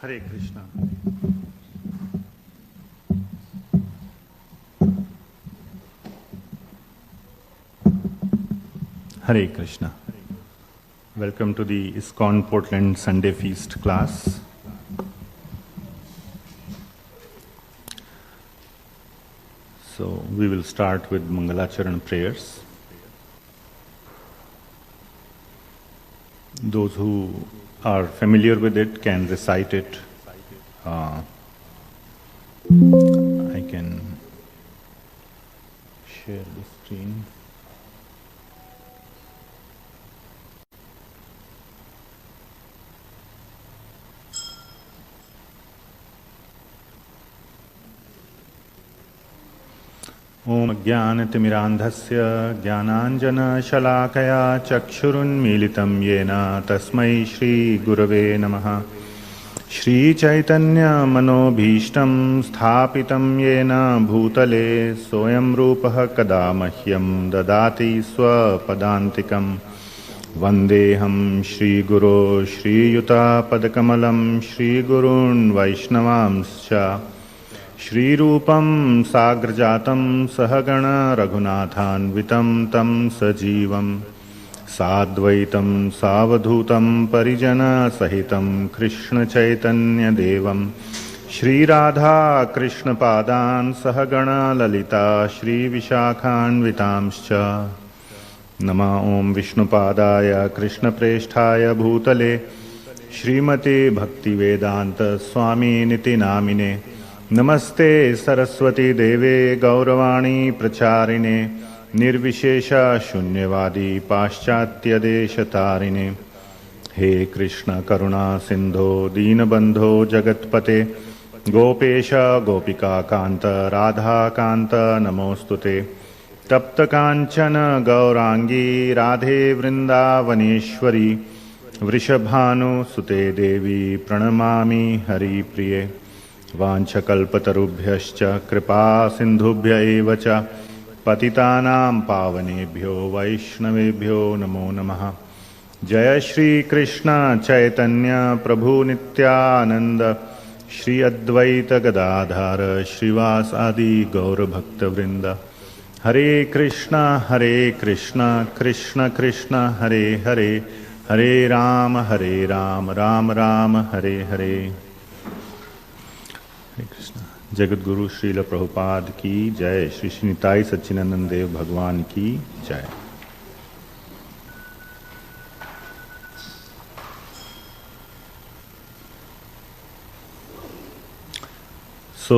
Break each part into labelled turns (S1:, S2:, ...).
S1: Hare Krishna. Hare Krishna. Welcome to the ISKCON Portland Sunday Feast class. So we will start with Mangalacharan prayers. Those who are familiar with it can recite it. I can share the screen. ओम ज्ञानतिमिरान्धस्य ज्ञानाञ्जनशलाकया चक्षुरुन्मीलितं येन तस्मै श्रीगुरवे नमः। श्रीचैतन्यमनोभीष्टं स्थापितं येन भूतले सोऽयं रूपः कदा मह्यं ददाति स्वपदान्तिकं। वन्देऽहं श्रीगुरो श्रीयुतापदकमलं श्रीगुरून् वैष्णवांश्च श्रीरूपं साग्रजातं सहगण रघुनाथान्वितं तं सजीवं साद्वैतं सावधूतं परिजनसहितं कृष्णचैतन्यदेवं श्रीराधा कृष्णपादान् सहगण ललिता श्रीविशाखान्वितांश्च। नमः ॐ विष्णुपादाय कृष्णप्रेष्ठाय भूतले श्रीमते भक्तिवेदान्त स्वामिनिति नामिने। नमस्ते सरस्वती देवे गौरवाणी प्रचारिणे निर्विशेष शून्यवादी पाश्चात्यदेशतारिणे। हे कृष्ण करुणा सिंधो दीनबंधो जगत्पते गोपेश गोपिका कांत राधा कांत नमोस्तुते। तप्त कांचन गौरांगी राधे वृंदावनेश्वरी वृषभानुसुते देवी प्रणमामि हरिप्रिये। वाञ्छकल्पतरुभ्यश्च कृपा सिन्धुभ्य एव च पतितानां पावनेभ्यो वैष्णवेभ्यो नमो नमः। जय श्री कृष्ण चैतन्य प्रभु नित्यानंद श्री अद्वैत गदाधर श्रीवास आदि गौर भक्तवृंद। हरे कृष्ण कृष्ण कृष्ण हरे हरे हरे राम राम राम हरे हरे। हरे कृष्ण। जगत गुरु श्रील प्रभुपाद की जय। श्री श्री निताई सच्चिदानंद देव भगवान की जय। So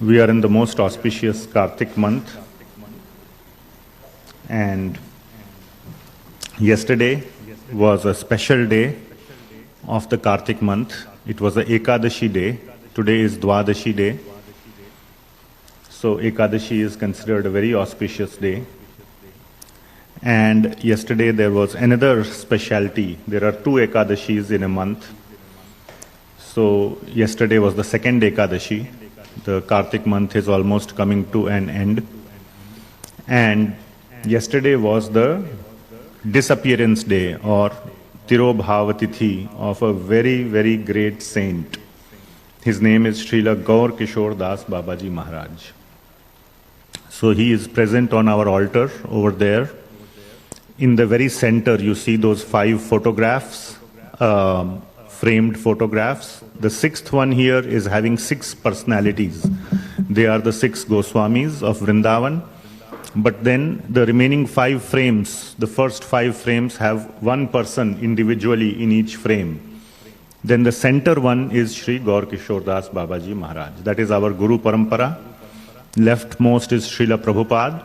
S1: we are in the most auspicious Kartik month, and yesterday was a special day of the Kartik month. It was the Ekadashi day. Today is Dwadashi day. So Ekadashi is considered a very auspicious day. And yesterday there was another specialty. There are two Ekadashis in a month. So yesterday was the second Ekadashi. The Kartik month is almost coming to an end. And yesterday was the disappearance day or Tirobhavatithi of a very, very great saint. His name is Srila Gaura Kishor Das Babaji Maharaj. So he is present on our altar over there. In the very center you see those 5 photographs, framed photographs. The 6th one here is having 6 personalities. They are the 6 Goswamis of Vrindavan. But then the remaining 5 frames, the first 5 frames have one person individually in each frame. Then the center one is Sri Gaura Kishor Das Babaji Maharaj. That is our Guru Parampara. Leftmost is Srila Prabhupada,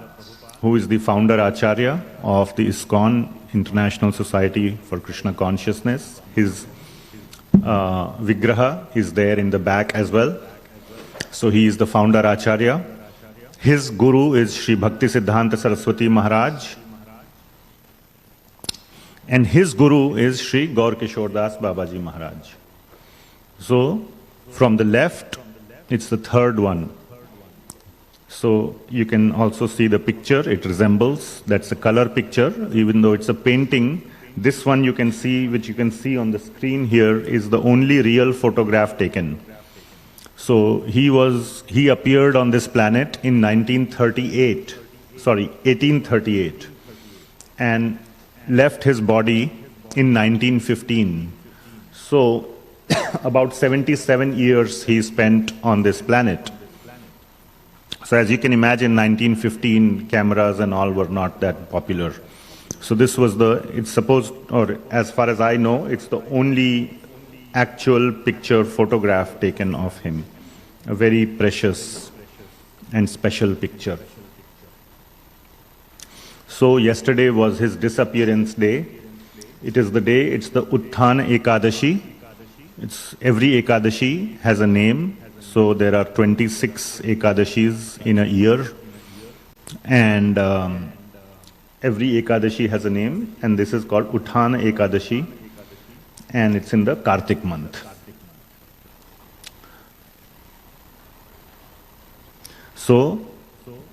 S1: who is the founder Acharya of the ISKCON, International Society for Krishna Consciousness. His Vigraha is there in the back as well. So he is the founder Acharya. His Guru is Sri Bhakti Siddhanta Saraswati Maharaj. And his Guru is Sri Gaura Kishor Das Babaji Maharaj. So, from the left, it's the third one. So, you can also see the picture. It resembles, that's a color picture. Even though it's a painting, This one you can see, which you can see on the screen here, is the only real photograph taken. So he appeared on this planet in 1838, and left his body in 1915. So about 77 years he spent on this planet. So as you can imagine, 1915 cameras and all were not that popular. So this was it's supposed, or as far as I know, it's the only actual picture photograph taken of him. A very precious and special picture. So yesterday was his disappearance day. It is the day, it's the Utthana Ekadashi. Every Ekadashi has a name. So there are 26 Ekadashis in a year. And every Ekadashi has a name, and this is called Utthana Ekadashi, and it's in the Kartik month. So,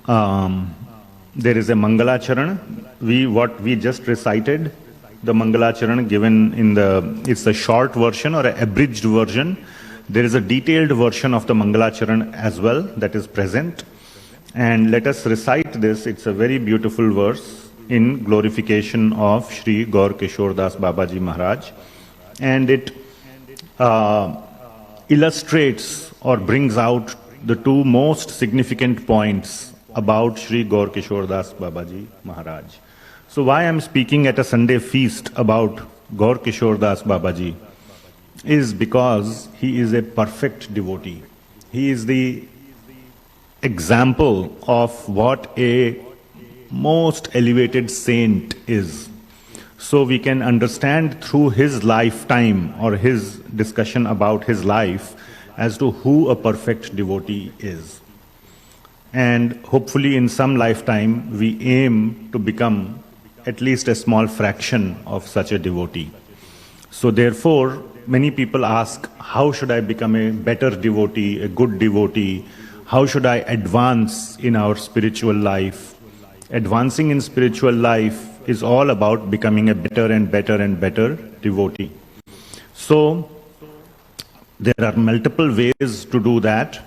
S1: there is a Mangalacharan. What we just recited, the Mangalacharan given it's a short version or an abridged version. There is a detailed version of the Mangalacharan as well that is present. And let us recite this. It's a very beautiful verse in glorification of Shri Gaura Kishor Das Babaji Maharaj. And it illustrates or brings out the two most significant points about Shri Gaura Kishor Das Babaji Maharaj. So why I am speaking at a Sunday feast about Gaura Kishor Das Babaji is because he is a perfect devotee. He is the example of what a most elevated saint is. So we can understand through his lifetime or his discussion about his life as to who a perfect devotee is. And hopefully in some lifetime we aim to become at least a small fraction of such a devotee. So therefore, many people ask, how should I become a better devotee, a good devotee? How should I advance in our spiritual life? Advancing in spiritual life is all about becoming a better and better and better devotee. So, there are multiple ways to do that.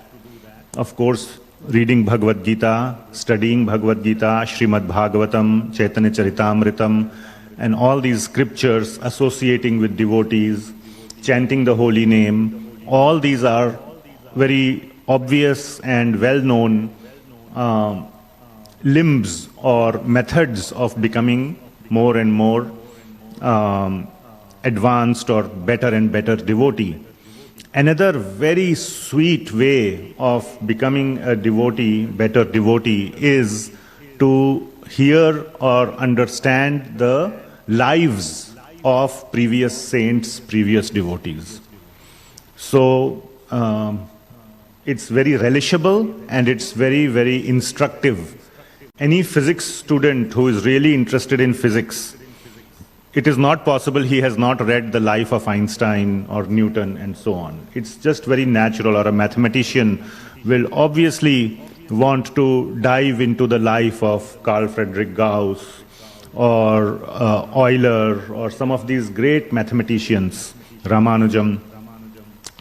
S1: Of course, reading Bhagavad Gita, studying Bhagavad Gita, Srimad Bhagavatam, Chaitanya Charitamritam, and all these scriptures associating with devotees, chanting the holy name, all these are very obvious and well-known limbs or methods of becoming more and more advanced or better and better devotee. Another very sweet way of becoming a devotee, better devotee, is to hear or understand the lives of previous saints, previous devotees. So it's very relishable and it's very, very instructive. Any physics student who is really interested in physics, it is not possible he has not read the life of Einstein or Newton and so on. It's just very natural, or a mathematician will obviously want to dive into the life of Carl Friedrich Gauss or Euler or some of these great mathematicians, Ramanujam.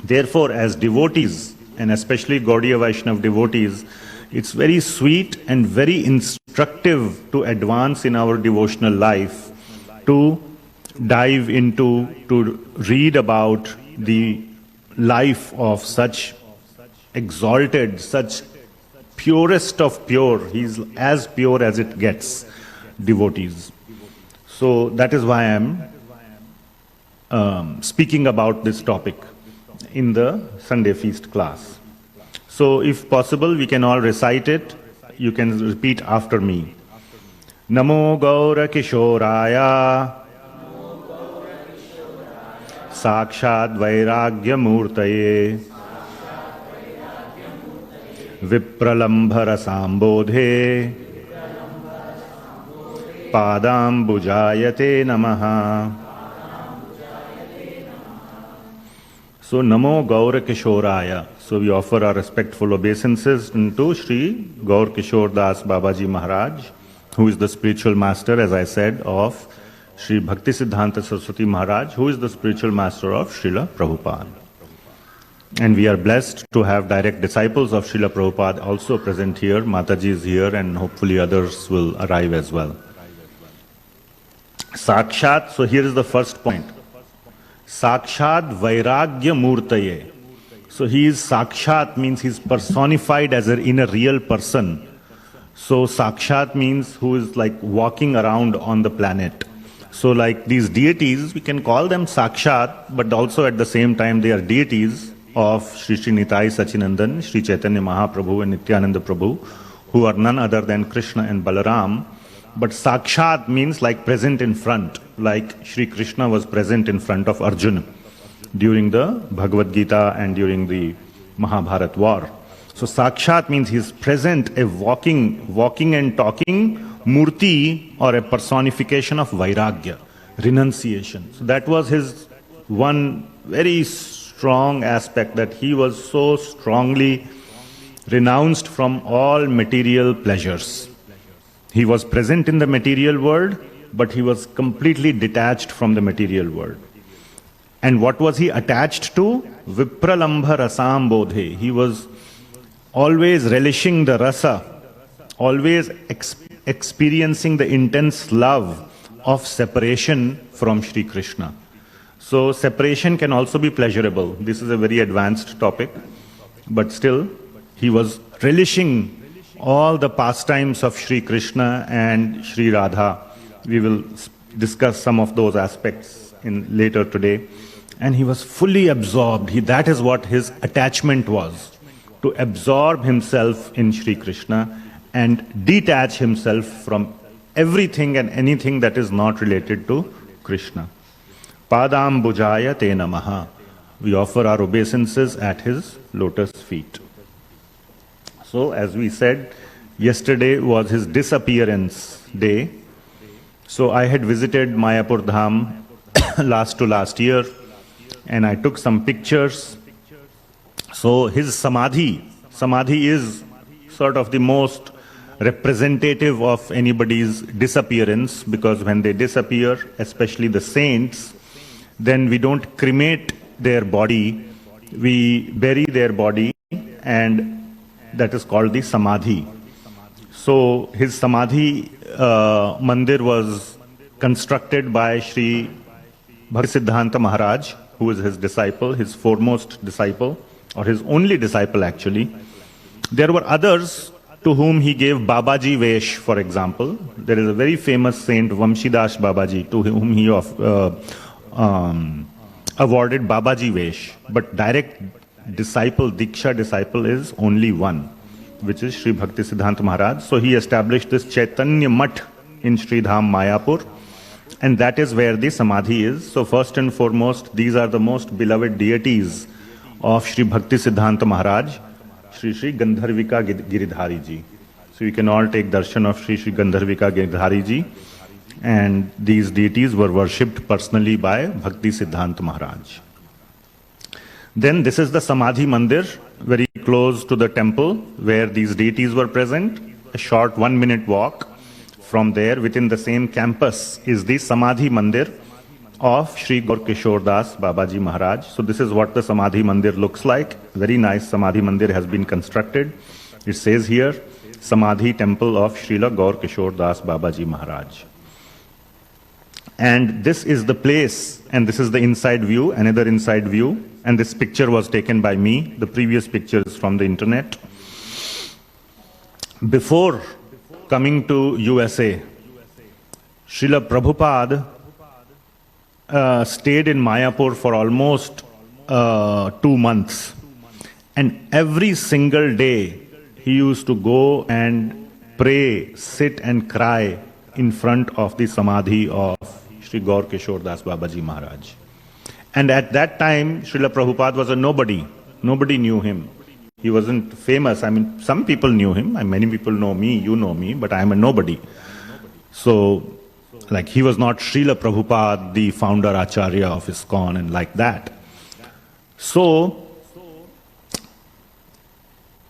S1: Therefore, as devotees, and especially Gaudiya Vaishnava devotees, it's very sweet and very instructive to advance in our devotional life, to dive into, to read about the life of such exalted, such purest of pure, he's as pure as it gets, devotees. So that is why I am speaking about this topic in the Sunday feast class. So if possible, we can all recite it. You can repeat after me. Namo Gaura Kishoraya Sakshat Vairagya Murtaye Vipralambhara Sambodhe Padambujayate Namaha. So Namo Gaura Kishoraya. So we offer our respectful obeisances to Shri Gaura Kishor Das Babaji Maharaj, who is the spiritual master, as I said, of Sri Bhaktisiddhanta Saraswati Maharaj, who is the spiritual master of Srila Prabhupada. And we are blessed to have direct disciples of Srila Prabhupada also present here. Mataji is here, and hopefully others will arrive as well. Sakshat, so here is the first point. Sakshat Vairagya Murtaye. So he is Sakshat, means he is personified as in a real person. So Sakshat means who is like walking around on the planet. So like these deities, we can call them Sakshat, but also at the same time they are deities of Sri Sri Nitai Sachinandan, Sri Chaitanya Mahaprabhu and Nityananda Prabhu, who are none other than Krishna and Balaram. But Sakshat means like present in front, like Sri Krishna was present in front of Arjuna during the Bhagavad Gita and during the Mahabharat war. So Sakshat means he is present, a walking and talking murti, or a personification of Vairagya, renunciation. So that was his one very strong aspect, that he was so strongly renounced from all material pleasures. He was present in the material world, but he was completely detached from the material world. And what was he attached to? Vipralambha rasam bodhe. He was always relishing the rasa, always experiencing the intense love of separation from Sri Krishna. So separation can also be pleasurable. This is a very advanced topic, but still he was relishing all the pastimes of Sri Krishna and Sri Radha. We will discuss some of those aspects later today. And he was fully absorbed. That is what his attachment was, to absorb himself in Sri Krishna and detach himself from everything and anything that is not related to Krishna. Padam Bujaya Te Namaha. We offer our obeisances at his lotus feet. So, as we said, yesterday was his disappearance day. So, I had visited Mayapur Dham last year, and I took some pictures. So, his Samadhi is sort of the most representative of anybody's disappearance, because when they disappear, especially the saints, then we don't cremate their body, we bury their body, and that is called the Samadhi. So his Samadhi mandir was constructed by Sri Bhaktisiddhanta Maharaj, who is his disciple, his foremost disciple, or his only disciple actually. There were others to whom he gave Babaji Vesh, for example. There is a very famous saint, Vamshidas Babaji, to whom he awarded Babaji Vesh. But direct disciple, Diksha disciple, is only one, which is Sri Bhaktisiddhanta Maharaj. So he established this Chaitanya Mutt in Sri Dham Mayapur, and that is where the Samadhi is. So first and foremost, these are the most beloved deities of Sri Bhaktisiddhanta Maharaj, Sri Sri Gandharvika Giridhari Ji. So you can all take darshan of Sri Sri Gandharvika Giridhari Ji, and these deities were worshipped personally by Bhaktisiddhanta Maharaj. Then this is the Samadhi Mandir, very close to the temple where these deities were present. A short 1-minute walk from there, within the same campus, is the Samadhi Mandir of Sri Gaura Kishor Das Babaji Maharaj. So this is what the Samadhi Mandir looks like. Very nice Samadhi Mandir has been constructed. It says here, Samadhi Temple of Srila Gaura Kishor Das Babaji Maharaj. And this is the place, and this is the inside view, another inside view. And this picture was taken by me. The previous picture is from the internet. Before coming to USA, Srila Prabhupada stayed in Mayapur for almost 2 months. And every single day, he used to go and pray, sit and cry in front of the Samadhi of Sri Gaura Kishor Das Babaji Maharaj. And at that time, Srila Prabhupada was a nobody. Nobody knew him. He wasn't famous. I mean, some people knew him. Many people know me, you know me, but I am a nobody. So, like, he was not Srila Prabhupada, the founder Acharya of ISKCON, and like that. So,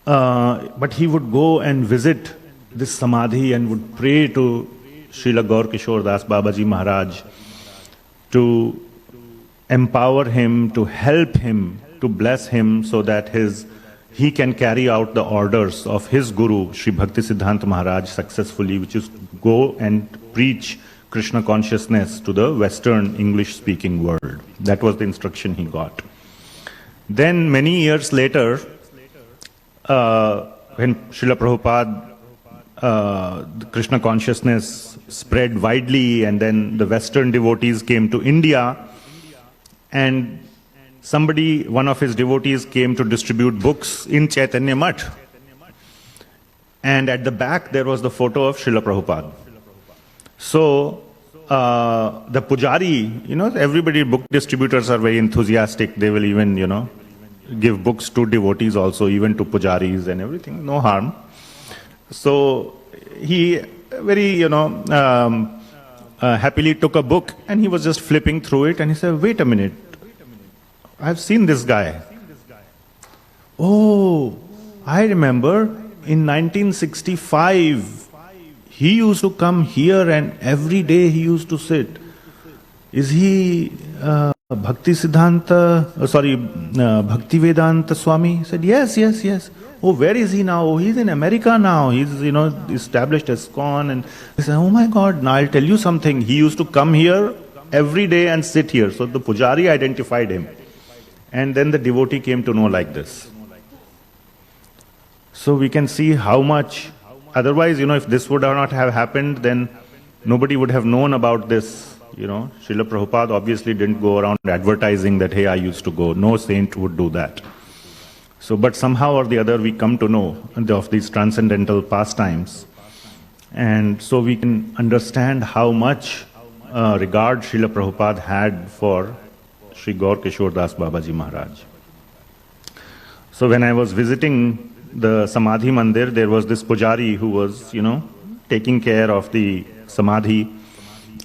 S1: but he would go and visit this Samadhi and would pray to Srila Gaur Kishor Das Babaji Maharaj to empower him, to help him, to bless him so that he can carry out the orders of his Guru, Sri Bhaktisiddhanta Maharaj, successfully, which is go and preach Krishna consciousness to the Western English-speaking world. That was the instruction he got. Then many years later, when Srila Prabhupada, the Krishna consciousness spread widely, and then the Western devotees came to India, and one of his devotees came to distribute books in Chaitanya Math. And at the back there was the photo of Srila Prabhupada. So the pujari, everybody, book distributors are very enthusiastic. They will even, give books to devotees also, even to pujaris and everything, no harm. So he very, happily took a book and he was just flipping through it and he said, wait a minute, I've seen this guy. Oh, I remember in 1965, he used to come here and every day he used to sit. Is he Bhaktivedanta Swami? He said, yes. Oh, where is he now? Oh, he's in America now. He's, established ISKCON. And he said, oh my God, now I'll tell you something. He used to come here every day and sit here. So the pujari identified him. And then the devotee came to know like this. So we can see how much, otherwise, if this would not have happened, then nobody would have known about this. Srila Prabhupada obviously didn't go around advertising that, hey, I used to go. No saint would do that. So, but somehow or the other we come to know of these transcendental pastimes. And so we can understand how much regard Srila Prabhupada had for Sri Gaur Kishor Das Babaji Maharaj. So when I was visiting the Samadhi Mandir, there was this pujari who was, taking care of the Samadhi.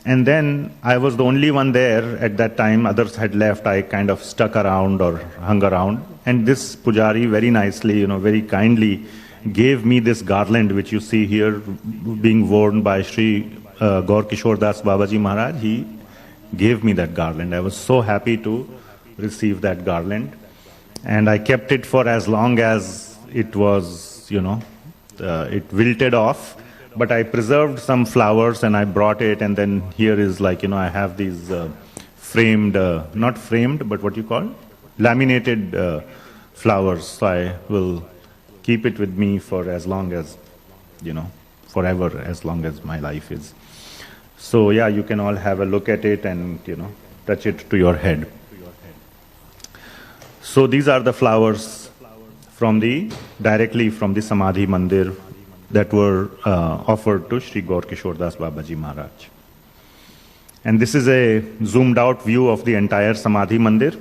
S1: And then I was the only one there at that time. Others had left. I kind of stuck around or hung around. And this pujari very nicely, very kindly gave me this garland which you see here being worn by Sri Gaur Kishor Das Babaji Maharaj. He gave me that garland. I was so happy to receive that garland. And I kept it for as long as it was, it wilted off. But I preserved some flowers and I brought it, and then here is I have these framed, not framed, but what you call? Laminated flowers. So I will keep it with me for as long as, forever, as long as my life is. So yeah, you can all have a look at it and, touch it to your head. So these are the flowers directly from the Samadhi Mandir that were offered to Sri Gaur Kishor Das Babaji Maharaj. And this is a zoomed out view of the entire Samadhi Mandir.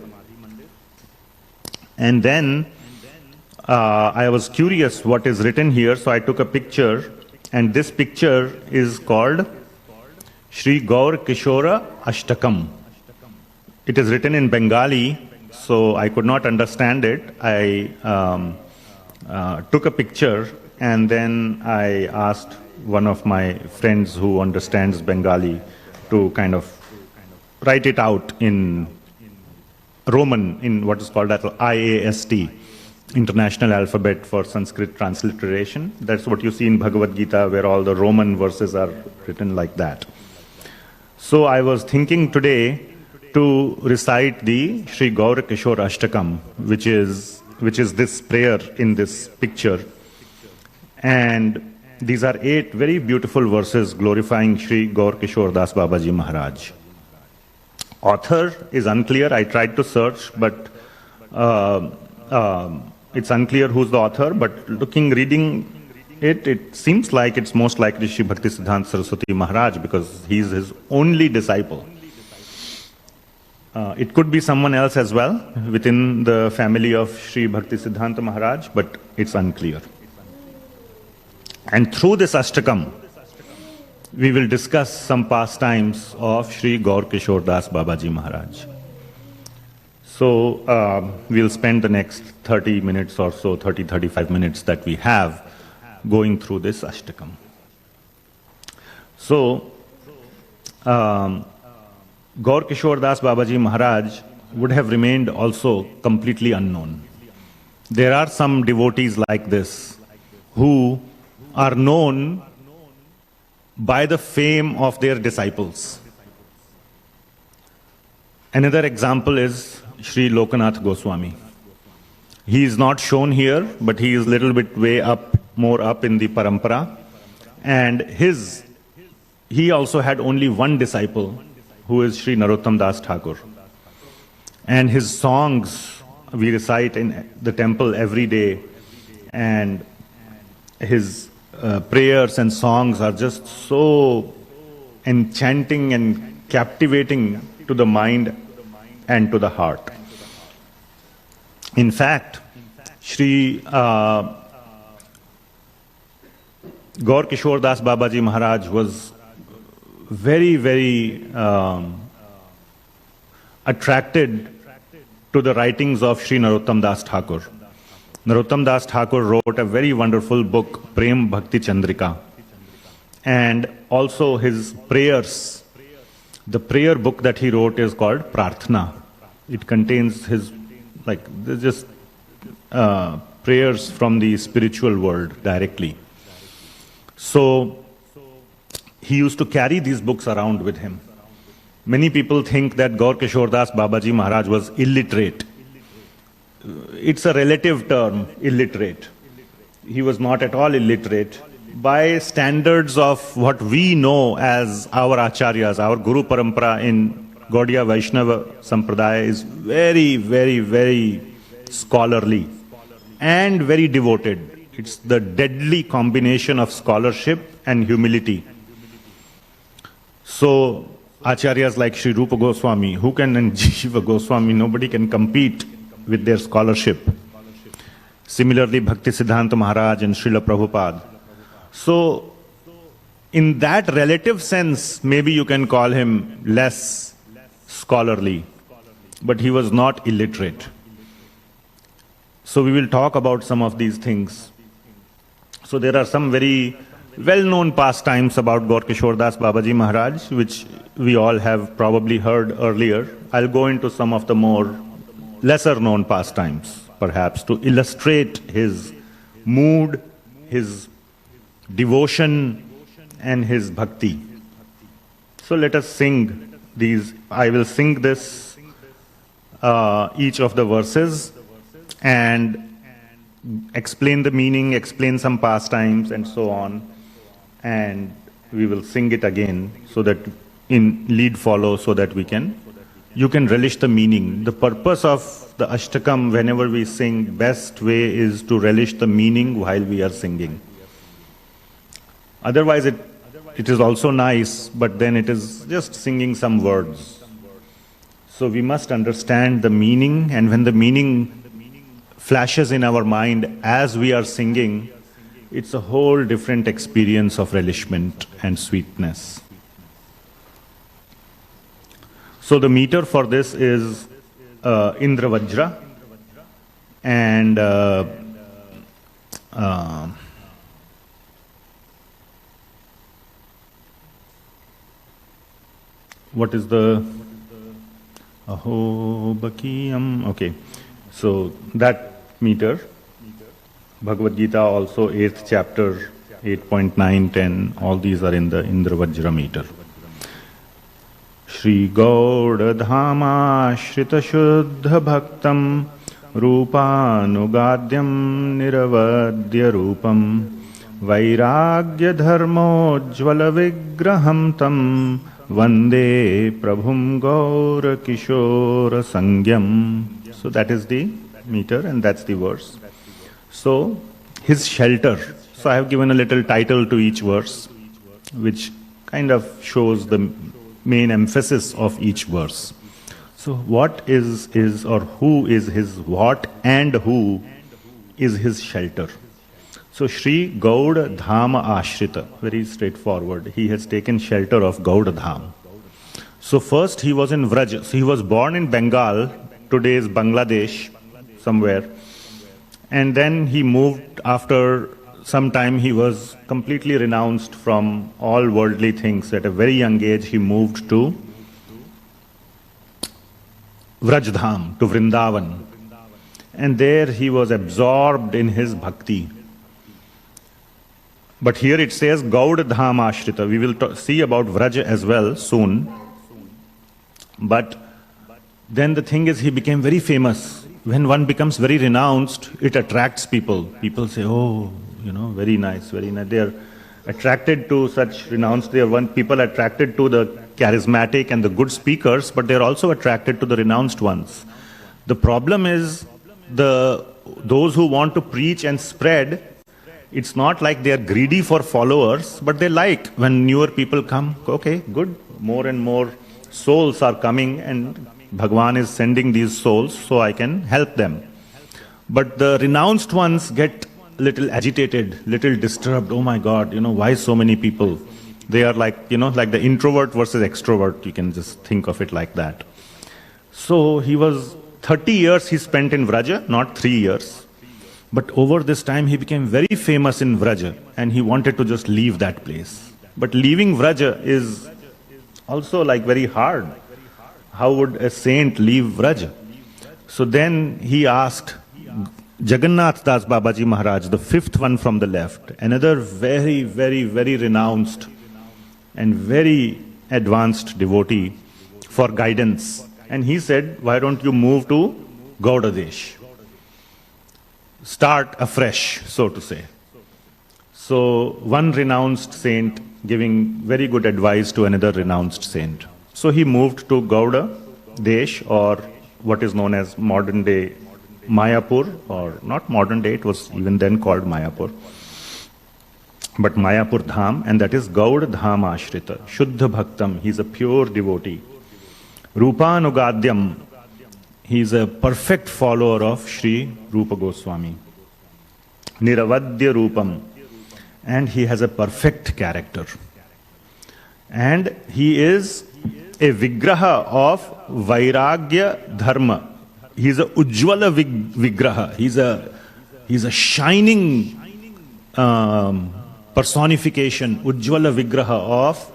S1: And then I was curious what is written here, so I took a picture, and this picture is called Sri Gaur Kishora Ashtakam. It is written in Bengali, so I could not understand it. I took a picture, and then I asked one of my friends who understands Bengali to kind of write it out in Roman, in what is called IAST, International Alphabet for Sanskrit Transliteration. That's what you see in Bhagavad Gita, where all the Roman verses are written like that. So I was thinking today to recite the Sri Gaur Kishor Ashtakam, which is this prayer in this picture. And these are 8 very beautiful verses glorifying Sri Gaur Kishor Das Babaji Maharaj. Author is unclear. I tried to search, but it's unclear who's the author. But reading it, it seems like it's most likely Sri Bhaktisiddhanta Saraswati Maharaj, because he's his only disciple. It could be someone else as well within the family of Sri Bhaktisiddhanta Maharaj, but it's unclear. And through this Ashtakam, we will discuss some pastimes of Sri Gaur Kishor Das Babaji Maharaj. So we'll spend the next 30 minutes or so, 35 minutes that we have going through this Ashtakam. So Gaur Kishor Das Babaji Maharaj would have remained also completely unknown. There are some devotees like this who are known by the fame of their disciples. Another example is Sri Lokanath Goswami. He is not shown here, but he is a little bit way up, more up in the parampara. And he also had only one disciple, who is Sri Narottam Das Thakur. And his songs we recite in the temple every day, and his prayers and songs are just so enchanting and captivating to the mind and to the heart. In fact, Sri Gaur Kishor Das Babaji Maharaj was very, very attracted to the writings of Sri Narottam Das Thakur. Narottam Das Thakur wrote a very wonderful book, Prem Bhakti Chandrika. And also his prayers, the prayer book that he wrote is called Prarthana. It contains his, just prayers from the spiritual world directly. So he used to carry these books around with him. Many people think that Gaur Kishor Das Babaji Maharaj was illiterate. It's a relative term, illiterate. He was not at all illiterate. By standards of what we know as our acharyas, our Guru Parampara in Gaudiya Vaishnava Sampradaya is very, very, very scholarly and very devoted. It's the deadly combination of scholarship and humility. So, acharyas like Sri Rupa Goswami, who can, and Jiva Goswami, nobody can compete with their scholarship. Similarly, Bhakti Siddhanta Maharaj and Srila Prabhupada. So, in that relative sense, maybe you can call him less scholarly, but he was not illiterate. So we will talk about some of these things. So there are some very well-known pastimes about Gaur Kishor Das Babaji Maharaj, which we all have probably heard earlier. I'll go into some of the more lesser-known pastimes, perhaps, to illustrate his mood, his devotion, and his bhakti. So let us sing these. I will sing this, each of the verses, and explain the meaning, explain some pastimes, and so on. And we will sing it again, so that in lead follow, so that you can relish the meaning. The purpose of the Ashtakam, whenever we sing, best way is to relish the meaning while we are singing. Otherwise, it is also nice, but then it is just singing some words. So we must understand the meaning, and when the meaning flashes in our mind as we are singing, it's a whole different experience of relishment and sweetness. So the meter for this is Indra Vajra, and what is the Aho Bakiyam? Okay, so that meter, Bhagavad Gita also 8th chapter, 8.9, 10, all these are in the Indra Vajra meter. Shri Gaura Dhama Shrita Shuddha Bhaktam Rupanugadyam Niravadya Rupam Vairagya Dharmojjvala Vigraham Tam Vande Prabhum Gaura Kishora Sangyam. So that is the meter, and that's the verse. So his shelter. So I have given a little title to each verse, which kind of shows the main emphasis of each verse. So what is or who is his, what and who is his shelter? So Shri Gauda Dhama Ashrita, very straightforward. He has taken shelter of Gauda Dham. So first he was in Vraj. So he was born in Bengal, today is Bangladesh, somewhere. And then he moved after sometime he was completely renounced from all worldly things. At a very young age, he moved to Vrajdham, to Vrindavan. And there he was absorbed in his bhakti. But here it says Gaura Dham Ashrita. We will see about Vraj as well soon. But then the thing is, he became very famous. When one becomes very renounced, it attracts people. People say, oh, very nice, very nice. They are attracted to such renounced. People attracted to the charismatic and the good speakers, but they are also attracted to the renounced ones. The problem is, those who want to preach and spread, it's not like they are greedy for followers, but they like when newer people come. Okay, good. More and more souls are coming, and Bhagwan is sending these souls so I can help them. But the renounced ones get little agitated, little disturbed. Oh my God, why so many people? They are like the introvert versus extrovert. You can just think of it like that. So he was 30 years he spent in Vraja, not 3 years. But over this time he became very famous in Vraja, and he wanted to just leave that place. But leaving Vraja is also like very hard. How would a saint leave Vraja? So then he asked Jagannath Das Babaji Maharaj, the fifth one from the left, another very, very, very renounced and very advanced devotee, for guidance. And he said, why don't you move to Gaudadesh? Start afresh, so to say. So one renounced saint giving very good advice to another renounced saint. So he moved to Gauda Desh, or what is known as modern day Mayapur, or not modern day, it was even then called Mayapur. But Mayapur Dham, and that is Gaura Dham Ashrita, Shuddha Bhaktam, he is a pure devotee. Rupanugadyam, he is a perfect follower of Sri Rupa Goswami. Niravadya Rupam, and he has a perfect character. And he is a Vigraha of Vairagya Dharma. He is a Ujjvala Vigraha. He is a shining personification, Ujjvala Vigraha of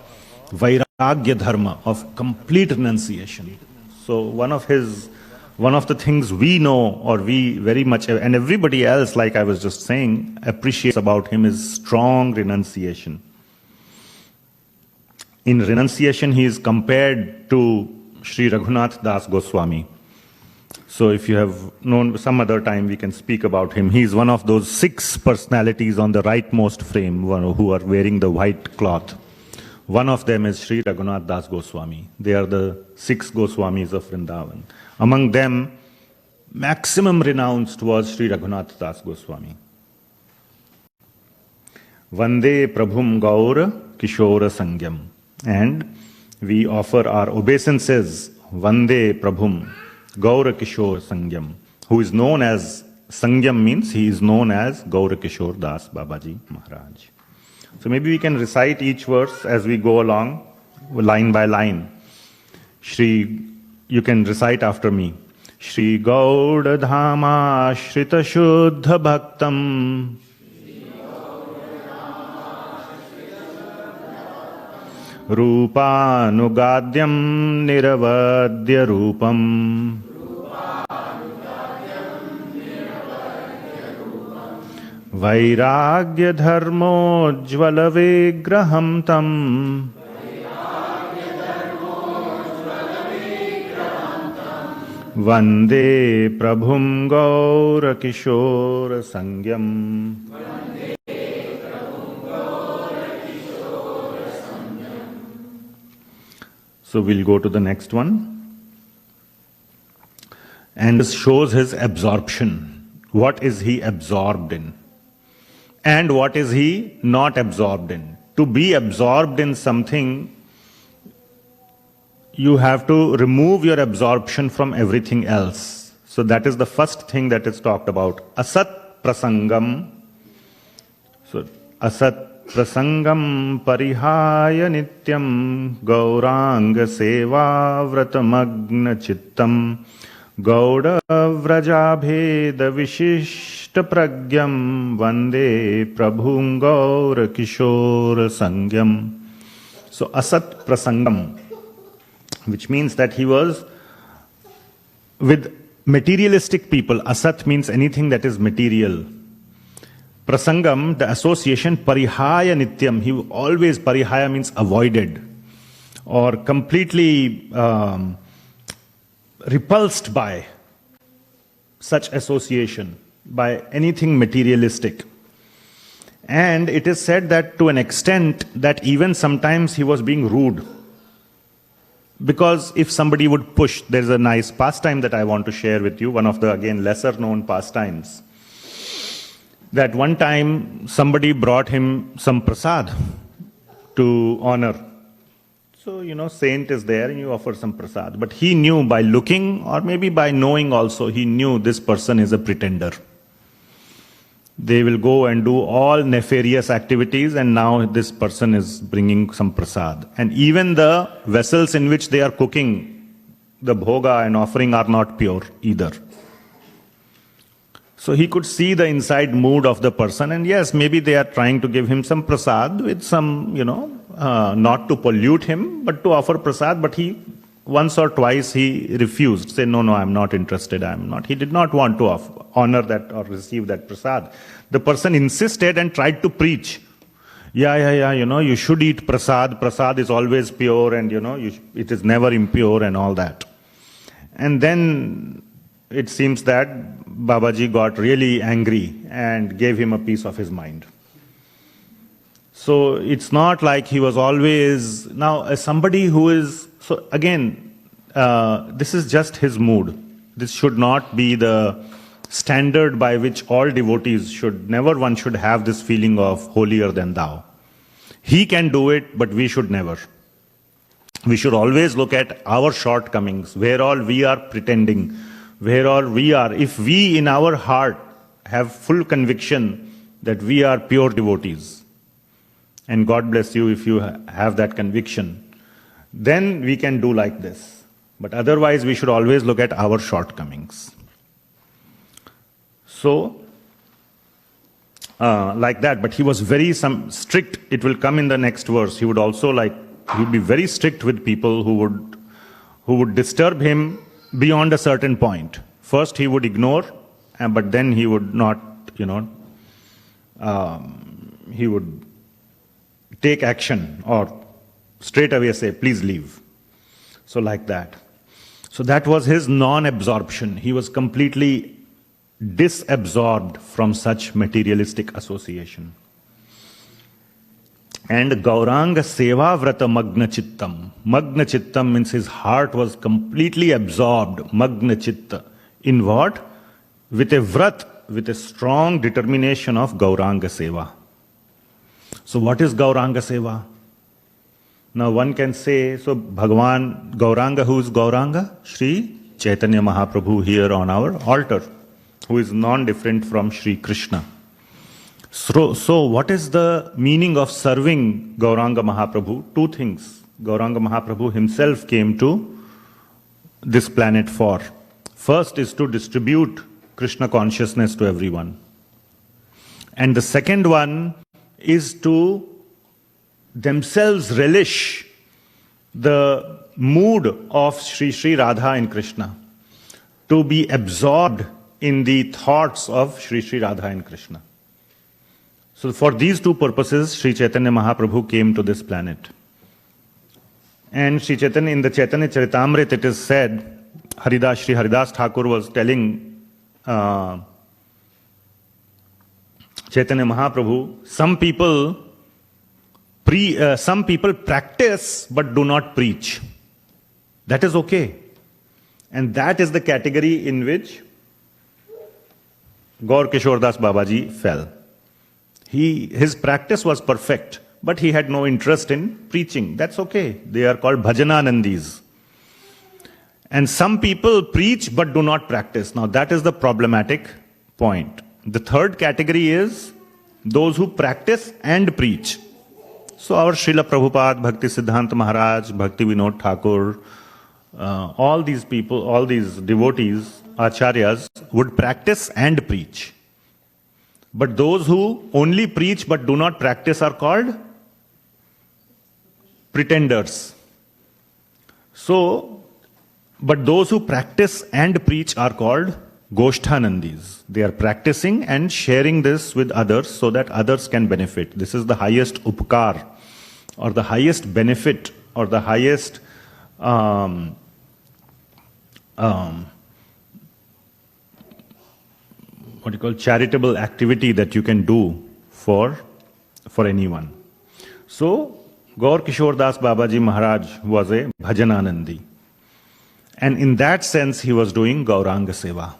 S1: Vairagya Dharma, of complete renunciation. So one of the things we know, or we very much, and everybody else, like I was just saying, appreciates about him is strong renunciation. In renunciation, he is compared to Sri Raghunath Das Goswami. So if you have known some other time, we can speak about him. He is one of those 6 personalities on the rightmost frame who are wearing the white cloth. One of them is Sri Raghunath Das Goswami. They are the 6 Goswamis of Vrindavan. Among them, maximum renounced was Sri Raghunath Das Goswami. Vande Prabhum Gaura Kishora Sangyam. And we offer our obeisances, Vande Prabhum Gaura Kishor Sangyam, who is known as, Sangyam means he is known as Gaura Kishor Das Babaji Maharaj. So maybe we can recite each verse as we go along, line by line. You can recite after me. Shri Gaura Dhama Shrita Shuddha Bhaktam Rupanugadyam Niravadya Rupam Vairagya Dharmo Jvala Vigraham Tam Vande Prabhum Gaura Kishora Sangyam. So we'll go to the next one. And this shows his absorption. What is he absorbed in? And what is he not absorbed in? To be absorbed in something, you have to remove your absorption from everything else. So that is the first thing that is talked about. Asat prasangam. So asat prasangam parihaya nityam gauranga seva vratamagna chittam gauda vrajabheda vishish Ishtapragyam Vande Prabhum Gaura Kishor Sangyam. So Asat Prasangam, which means that he was with materialistic people. Asat means anything that is material. Prasangam, the association, Parihaya Nityam. He always, Parihaya means avoided or completely repulsed by such association, by anything materialistic. And it is said that to an extent that even sometimes he was being rude. Because if somebody would push, there's a nice pastime that I want to share with you, one of the, again, lesser known pastimes. That one time somebody brought him some prasad to honor. So, saint is there and you offer some prasad. But he knew by looking, or maybe by knowing also, he knew this person is a pretender. They will go and do all nefarious activities, and now this person is bringing some prasad. And even the vessels in which they are cooking the bhoga and offering are not pure either. So he could see the inside mood of the person, and yes, maybe they are trying to give him some prasad with some, not to pollute him, but to offer prasad. But he, once or twice, he refused. Say, no, I'm not interested, I'm not. He did not want to honor that or receive that prasad. The person insisted and tried to preach. Yeah, you should eat prasad. Prasad is always pure and, it is never impure and all that. And then it seems that Babaji got really angry and gave him a piece of his mind. So it's not like he was always, now as somebody who is, so again, this is just his mood. This should not be the standard by which all devotees should, never one should have this feeling of holier than thou. He can do it, but we should never. We should always look at our shortcomings, where all we are pretending, where all we are. If we in our heart have full conviction that we are pure devotees, and God bless you if you have that conviction, then we can do like this. But otherwise we should always look at our shortcomings. So, like that, but he was very strict. It will come in the next verse. He would also he would be very strict with people who would disturb him beyond a certain point. First he would ignore, but then he would not, he would take action or straight away say, please leave. So like that. So that was his non-absorption. He was completely disabsorbed from such materialistic association. And Gauranga Seva Vrata Magna Chittam. Magna Chittam means his heart was completely absorbed. Magna Chitta. In what? With a vrat, with a strong determination of Gauranga Seva. So what is Gauranga Seva? Now one can say, so Bhagavan Gauranga, who is Gauranga? Shri Chaitanya Mahaprabhu here on our altar, who is non-different from Shri Krishna. So what is the meaning of serving Gauranga Mahaprabhu? Two things. Gauranga Mahaprabhu himself came to this planet for. First is to distribute Krishna consciousness to everyone. And the second one is to themselves relish the mood of Sri Radha and Krishna. To be absorbed in the thoughts of Sri Radha and Krishna. So for these two purposes, Sri Chaitanya Mahaprabhu came to this planet. And Sri Chaitanya, in the Chaitanya Charitamrita, it is said, Sri Haridas Thakur was telling Chaitanya Mahaprabhu, some people practice but do not preach. That is okay. And that is the category in which Gaur Kishor Das Babaji fell. His practice was perfect, but he had no interest in preaching. That's okay. They are called bhajananandis. And some people preach but do not practice. Now that is the problematic point. The third category is those who practice and preach. So our Srila Prabhupada, Bhakti Siddhanta Maharaj, Bhakti Vinod Thakur, all these people, all these devotees, acharyas, would practice and preach. But those who only preach but do not practice are called pretenders. So, but those who practice and preach are called Goshthanandis. They are practicing and sharing this with others so that others can benefit. This is the highest upkar, or the highest benefit, or the highest what you call charitable activity that you can do for anyone. So, Gaur Kishor Das Babaji Maharaj was a Bhajananandi. And in that sense, he was doing Gauranga Seva.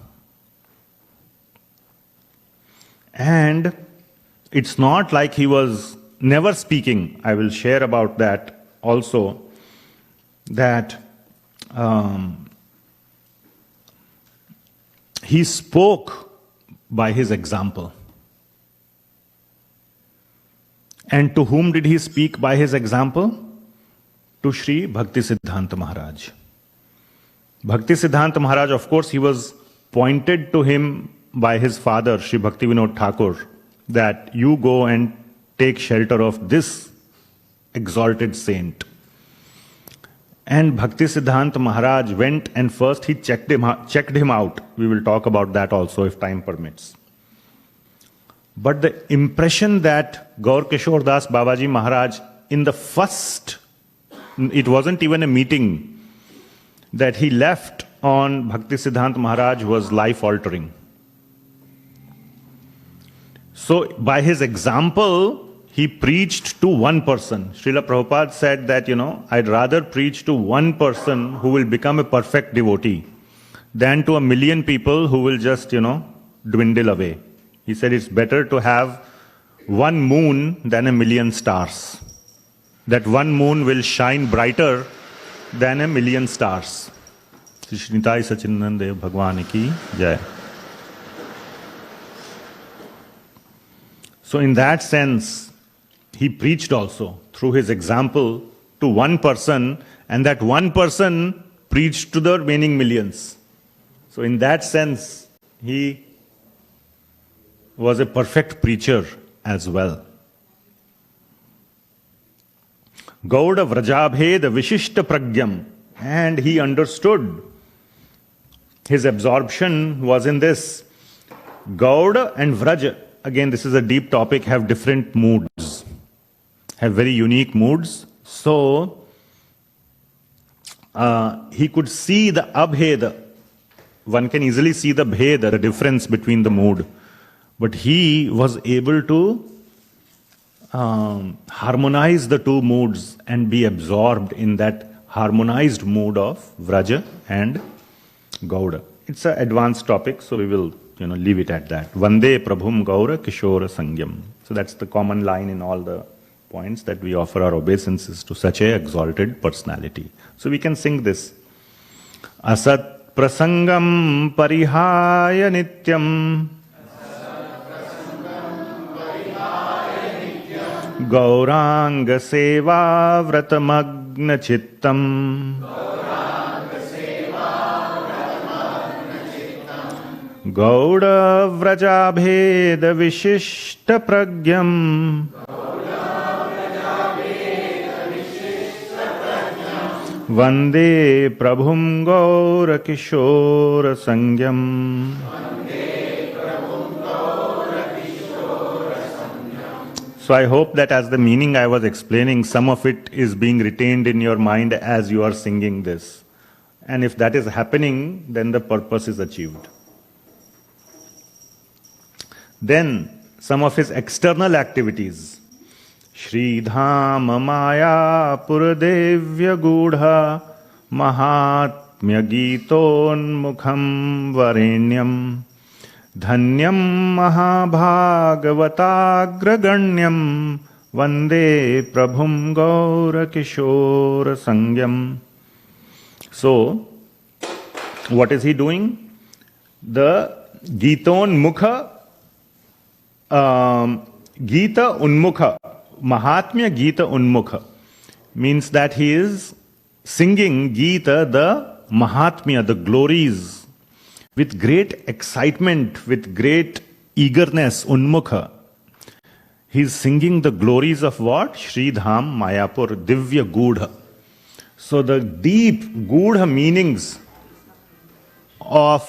S1: And it's not like he was never speaking. I will share about that also, that he spoke by his example. And to whom did he speak by his example? To Sri Bhakti Siddhanta Maharaj. Bhakti Siddhanta Maharaj, of course, he was pointed to him by his father, Sri Bhakti Vinod Thakur, that you go and take shelter of this exalted saint. And Bhakti Siddhanta Maharaj went and first he checked him out. We will talk about that also if time permits. But the impression that Gaur Kishor Das Babaji Maharaj in the first, it wasn't even a meeting, that he left on Bhakti Siddhanta Maharaj was life altering. So by his example, he preached to one person. Srila Prabhupada said that, I'd rather preach to one person who will become a perfect devotee than to 1,000,000 people who will just, dwindle away. He said it's better to have one moon than 1,000,000 stars. That one moon will shine brighter than 1,000,000 stars. Shri Nitai Sachinandev Bhagwan ki Jai. So in that sense, he preached also through his example to one person, and that one person preached to the remaining millions. So in that sense, he was a perfect preacher as well. Gauda Vrajabhed Vishishta Pragyam, and he understood. His absorption was in this. Gauda and Vraj, again this is a deep topic, have different moods, have very unique moods. So, he could see the abhed. One can easily see the bhed, the difference between the mood. But he was able to harmonize the two moods and be absorbed in that harmonized mood of Vraja and Gaura. It's an advanced topic, so we will leave it at that. Vande Prabhum Gaura Kishora Sangyam. So that's the common line in all the points, that we offer our obeisances to such a exalted personality. So we can sing this. Asat Prasangam Parihaya Nityam Gauranga Seva Vratamagna Chittam Gauda Vrajabheda Vishishta Pragyam Vande Prabhum Gaura Kishora Sangyam. So I hope that as the meaning I was explaining, some of it is being retained in your mind as you are singing this. And if that is happening, then the purpose is achieved. Then some of his external activities. Shri Dhama Maya Puradevya Gudha Mahatmya Giton Mukham Varenyam Dhanyam Mahabhagavatagraganyam Vande Prabhum Gaura Kishora Sangyam. So, what is he doing? The Giton Mukha, Gita Unmukha, Mahatmya Gita Unmukha means that he is singing Gita, the Mahatmya, the glories, with great excitement, with great eagerness, unmukha. He's singing the glories of what? Shri Dham, Mayapur, Divya Gudha. So the deep Gudha meanings of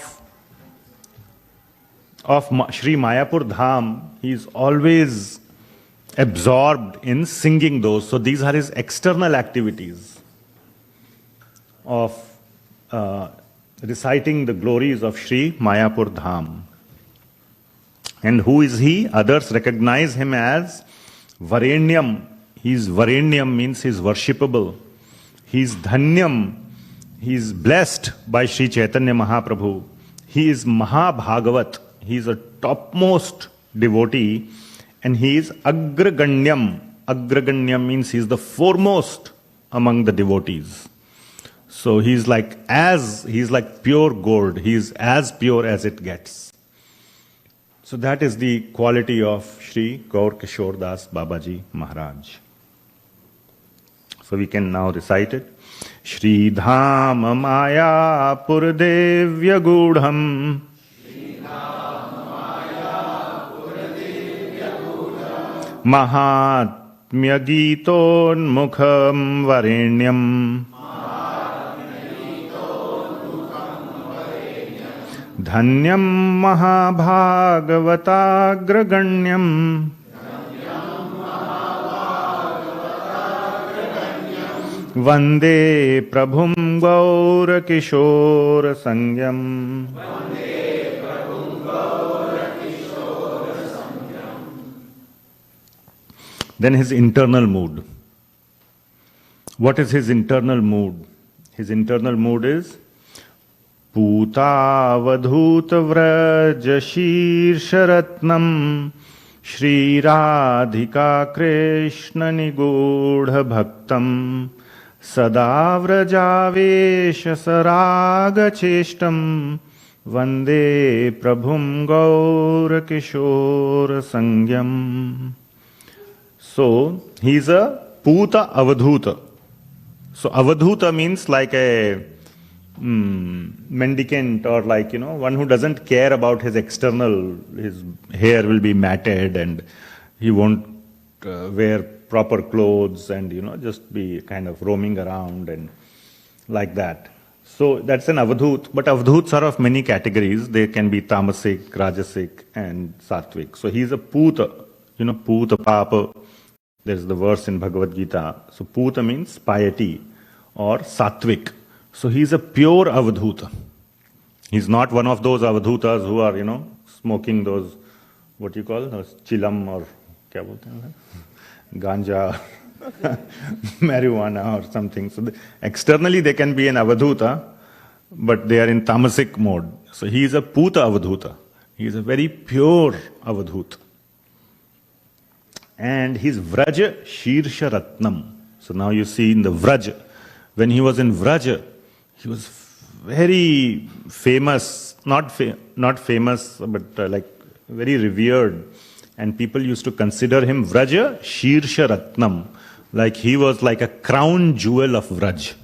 S1: Shri Mayapur Dham, he's always absorbed in singing those. So these are his external activities of reciting the glories of Shri Mayapur Dham. And who is he? Others recognize him as Varenyam. Varenyam means he's worshipable. He's Dhanyam. He's blessed by Sri Chaitanya Mahaprabhu. He is Mahabhagavat. He is a topmost devotee. And he is Agraganyam. Agraganyam means he is the foremost among the devotees. So he's like pure gold. He is as pure as it gets. So that is the quality of Shri Gaur Kishor Das Babaji Maharaj. So we can now recite it. Shri Dham Maya Purdevya Gudham Mahatmya Giton Mukham Varenyam Dhanyam Mahabhagavatagraganyam Vande Prabhum Gaura Kishor Sangyam. Then his internal mood. What is his internal mood? His internal mood is Putavadhut Vraj Shirsharatnam Shri Radhika Krishna Nigudha Bhaktam Sada Vrajavesha Saraga Cheshtam Vande Prabhum Gaura Kishor Sangyam. So, he is a Puta Avadhuta. So, Avadhuta means like a mendicant, or like, one who doesn't care about his external. His hair will be matted and he won't wear proper clothes and, just be kind of roaming around and like that. So that's an avadhut, but avadhuts are of many categories. They can be tamasic, rajasic and sattvic. So he's a puta, puta papa. There's the verse in Bhagavad Gita. So puta means piety or sattvic. So he's a pure avadhuta. He's not one of those avadhutas who are, smoking those, what you call, those chilam or kya bolte hain? Ganja, marijuana or something. So externally they can be an avadhuta, but they are in tamasic mode. So he is a puta avadhuta. He is a very pure avadhuta. And his Vraja Shirsha Ratnam. So now you see in the Vraja, when he was in Vraja, he was very famous, not famous, but like very revered. And people used to consider him Vraja Shirsha Ratnam. Like he was like a crown jewel of Vraj.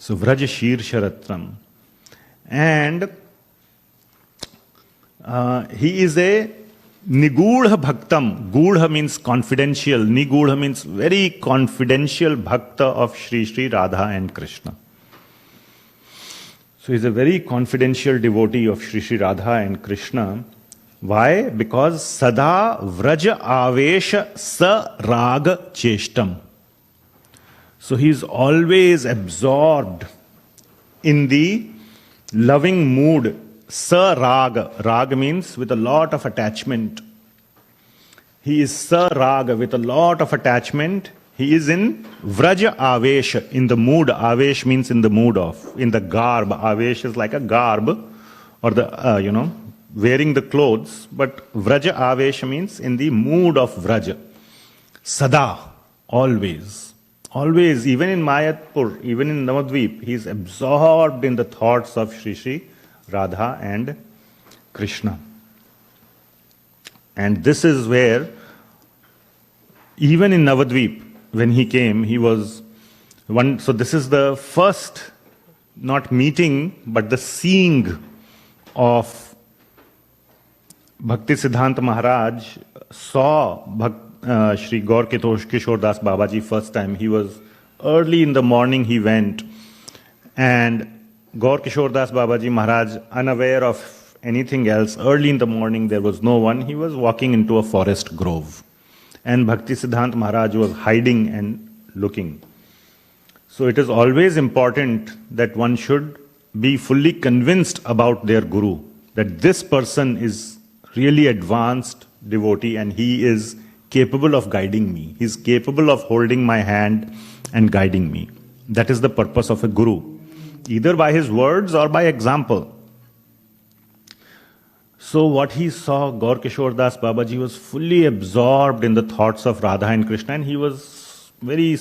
S1: So Vraja Shirsha Ratnam. And he is a Nigudha Bhaktam. Gudha means confidential. Nigudha means very confidential Bhakta of Sri Sri Radha and Krishna. So he's a very confidential devotee of Sri Sri Radha and Krishna. Why? Because Sada Vraja Avesha Sa Raga Cheshtam. So he's always absorbed in the loving mood. Sa Raga. Raga means with a lot of attachment. He is Sa Raga with a lot of attachment. He is in Vraja Avesha, in the mood. Avesh means in the mood of, in the garb. Avesh is like a garb, or the, wearing the clothes. But Vraja Avesha means in the mood of Vraja. Sada, always. Always, even in Mayapur, even in Navadvip, he is absorbed in the thoughts of Sri Sri Radha and Krishna. And this is where, even in Navadvip, when he came, he was one. So this is the first, not meeting, but the seeing of Bhakti Siddhanta Maharaj saw Shri Gaur Kishor Das Babaji first time. He was early in the morning, he went, and Gaur Kishor Das Babaji Maharaj, unaware of anything else, early in the morning there was no one, he was walking into a forest grove. And Bhakti Siddhanta Maharaj was hiding and looking. So it is always important that one should be fully convinced about their guru, that this person is really advanced devotee and he is capable of guiding me. He is capable of holding my hand and guiding me. That is the purpose of a guru, either by his words or by example. So what he saw, Gaur Kishor Das Babaji was fully absorbed in the thoughts of Radha and Krishna, and he was very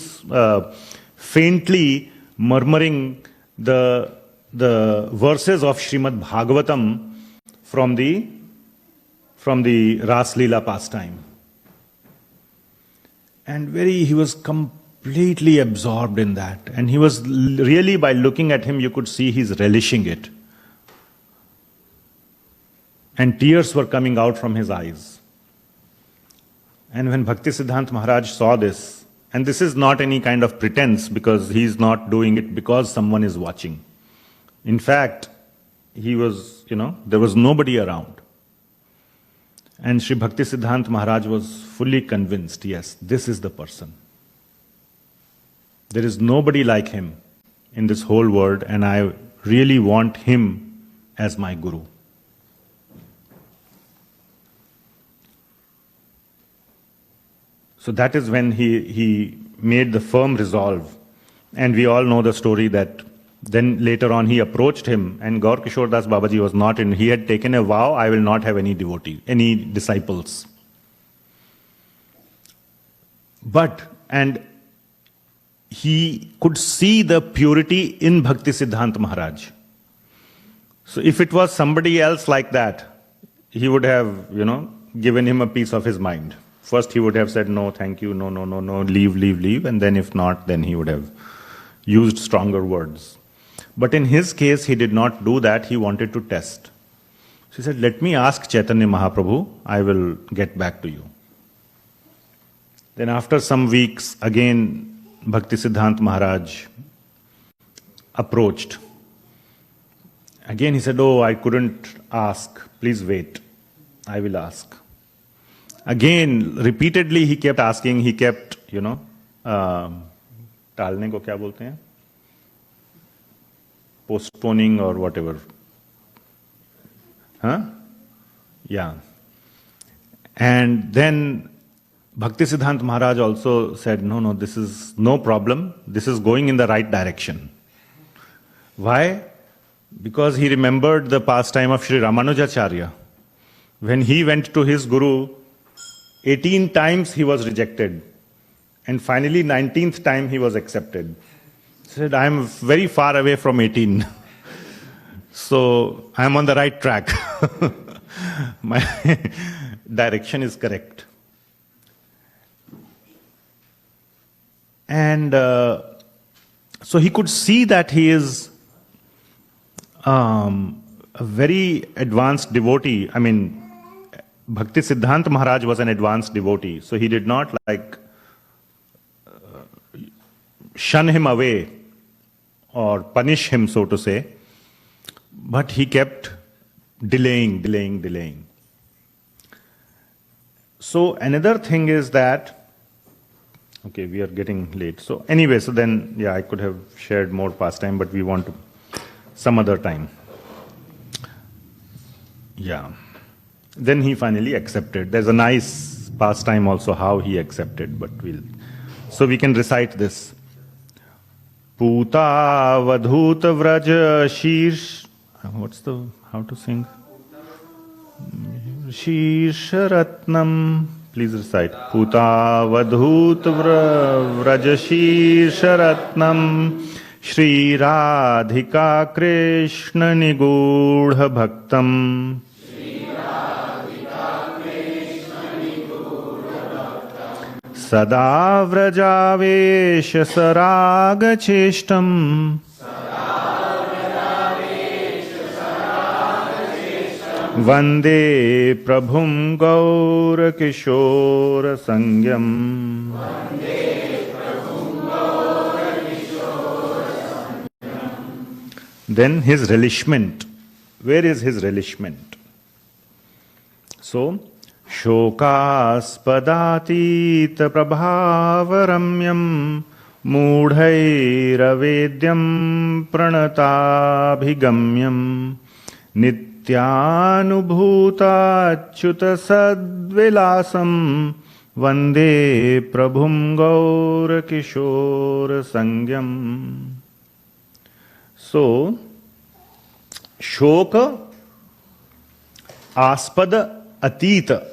S1: faintly murmuring the verses of Srimad Bhagavatam from the Ras Leela pastime. And he was completely absorbed in that. And he was really, by looking at him, you could see he's relishing it. And tears were coming out from his eyes. And when Bhakti Siddhanta Maharaj saw this, and this is not any kind of pretense, because he's not doing it because someone is watching. In fact, he was, there was nobody around. And Sri Bhakti Siddhanta Maharaj was fully convinced, yes, this is the person. There is nobody like him in this whole world, and I really want him as my guru. So that is when he made the firm resolve. And we all know the story that then later on he approached him, and Gaur Kishor Das Babaji was not in. He had taken a vow, I will not have any any disciples. And he could see the purity in Bhakti Siddhanta Maharaj. So if it was somebody else like that, he would have, given him a piece of his mind. First he would have said, no, thank you, no, leave. And then if not, then he would have used stronger words. But in his case, he did not do that. He wanted to test. So he said, let me ask Chaitanya Mahaprabhu, I will get back to you. Then after some weeks, again, Bhakti Siddhanta Maharaj approached. Again he said, oh, I couldn't ask. Please wait. I will ask. Again, repeatedly he kept asking. He kept, टालने को क्या बोलते हैं? Postponing or whatever. Yeah. And then Bhakti Siddhanta Maharaj also said, no, this is no problem. This is going in the right direction. Why? Because he remembered the pastime of Sri Ramanujacharya. When he went to his guru, 18 times he was rejected. And finally, 19th time he was accepted. He said, I am very far away from 18. So I am on the right track. My direction is correct. And so he could see that he is a very advanced devotee. I mean, Bhakti Siddhanta Maharaj was an advanced devotee. So he did not shun him away or punish him, so to say. But he kept delaying. So another thing is that, okay, we are getting late. So anyway, so then, yeah, I could have shared more pastime, but we want to some other time. Yeah. Then he finally accepted. There's a nice pastime also how he accepted, but so we can recite this. Puta vadhut vraja shirsh. How to sing? Shirsharatnam. Please recite. Puta vadhut vraja shirsharatnam. Shri Radhika Krishna Nigudha Bhaktam. Sada vrajavesha saraga cheshtam. Vande Prabhum Gaura Kishor Sangyam. Then his relishment. Where is his relishment? So, Shokaspadatita Prabhavaramyam Mudhairavedyam Pranatabhigamyam Nityanubhuta Achyuta Sadvilasam Vande Prabhum Gaura Kishor Sangyam. So, Shoka Aspada Atita.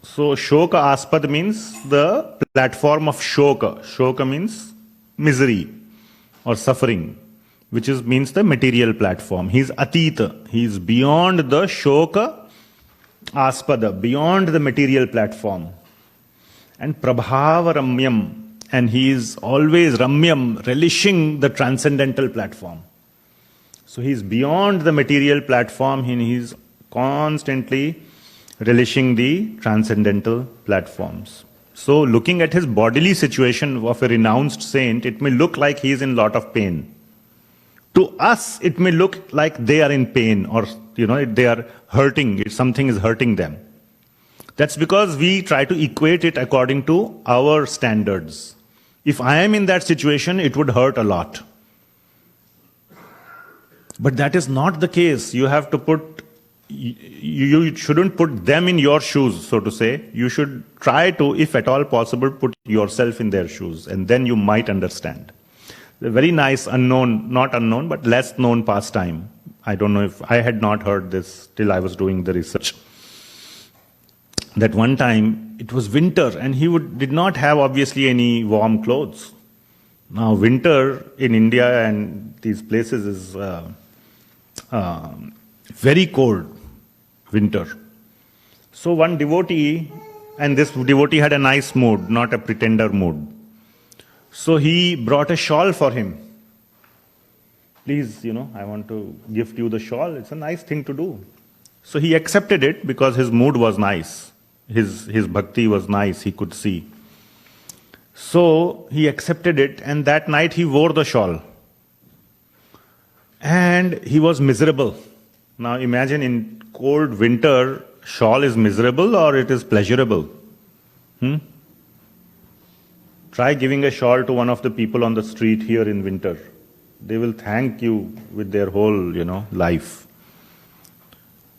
S1: So, Shoka Aspad means the platform of Shoka. Shoka means misery or suffering, which means the material platform. He is Atita. He is beyond the Shoka Aspada, beyond the material platform. And Prabhava Ramyam. And he is always Ramyam, relishing the transcendental platform. So he is beyond the material platform, he is constantly relishing the transcendental platforms. So looking at his bodily situation of a renounced saint, it may look like he is in a lot of pain. To us, it may look like they are in pain or, they are hurting, something is hurting them. That's because we try to equate it according to our standards. If I am in that situation, it would hurt a lot. But that is not the case. You have to you shouldn't put them in your shoes, so to say. You should try to, if at all possible, put yourself in their shoes, and then you might understand. A very nice not unknown, but less known pastime. I don't know if I had not heard this till I was doing the research. That one time, it was winter, and he did not have obviously any warm clothes. Now, winter in India and these places is very cold winter. So one devotee, and this devotee had a nice mood, not a pretender mood. So he brought a shawl for him. Please, I want to gift you the shawl. It's a nice thing to do. So he accepted it because his mood was nice. His bhakti was nice, he could see. So he accepted it, and that night he wore the shawl. And he was miserable. Now imagine in cold winter, shawl is miserable or it is pleasurable? Try giving a shawl to one of the people on the street here in winter. They will thank you with their whole, life.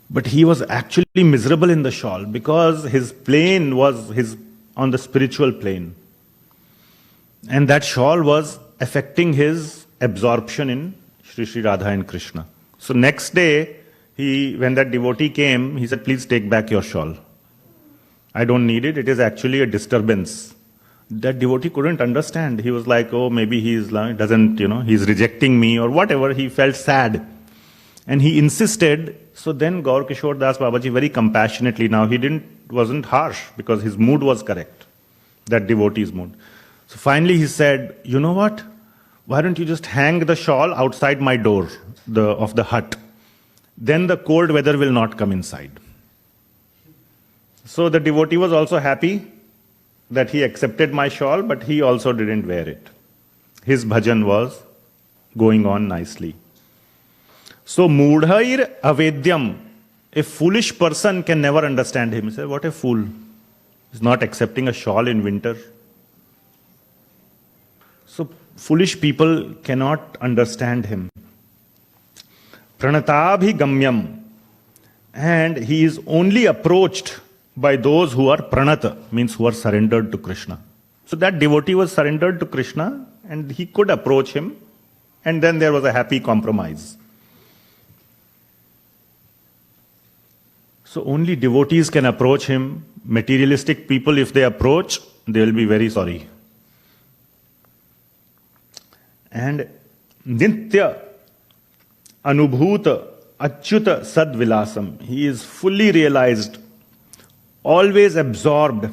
S1: But he was actually miserable in the shawl because his plane was on the spiritual plane. And that shawl was affecting his absorption in Shri Radha and Krishna. So next day, when that devotee came, he said, please take back your shawl. I don't need it. It is actually a disturbance. That devotee couldn't understand. He was like, oh, maybe he's rejecting me or whatever. He felt sad. And he insisted. So then Gaur Kishor Das Babaji very compassionately, now he wasn't harsh because his mood was correct. That devotee's mood. So finally he said, you know what? Why don't you just hang the shawl outside my door of the hut? Then the cold weather will not come inside. So the devotee was also happy that he accepted my shawl, but he also didn't wear it. His bhajan was going on nicely. So Mudhair Avedyam, a foolish person can never understand him. He said, what a fool. He's not accepting a shawl in winter. So foolish people cannot understand him. Pranatabhigamyam. And he is only approached by those who are pranata, means who are surrendered to Krishna. So that devotee was surrendered to Krishna and he could approach him, and then there was a happy compromise. So only devotees can approach him. Materialistic people, if they approach, they will be very sorry. And Nitya Anubhuta Achyuta Sadvilasam. He is fully realized, always absorbed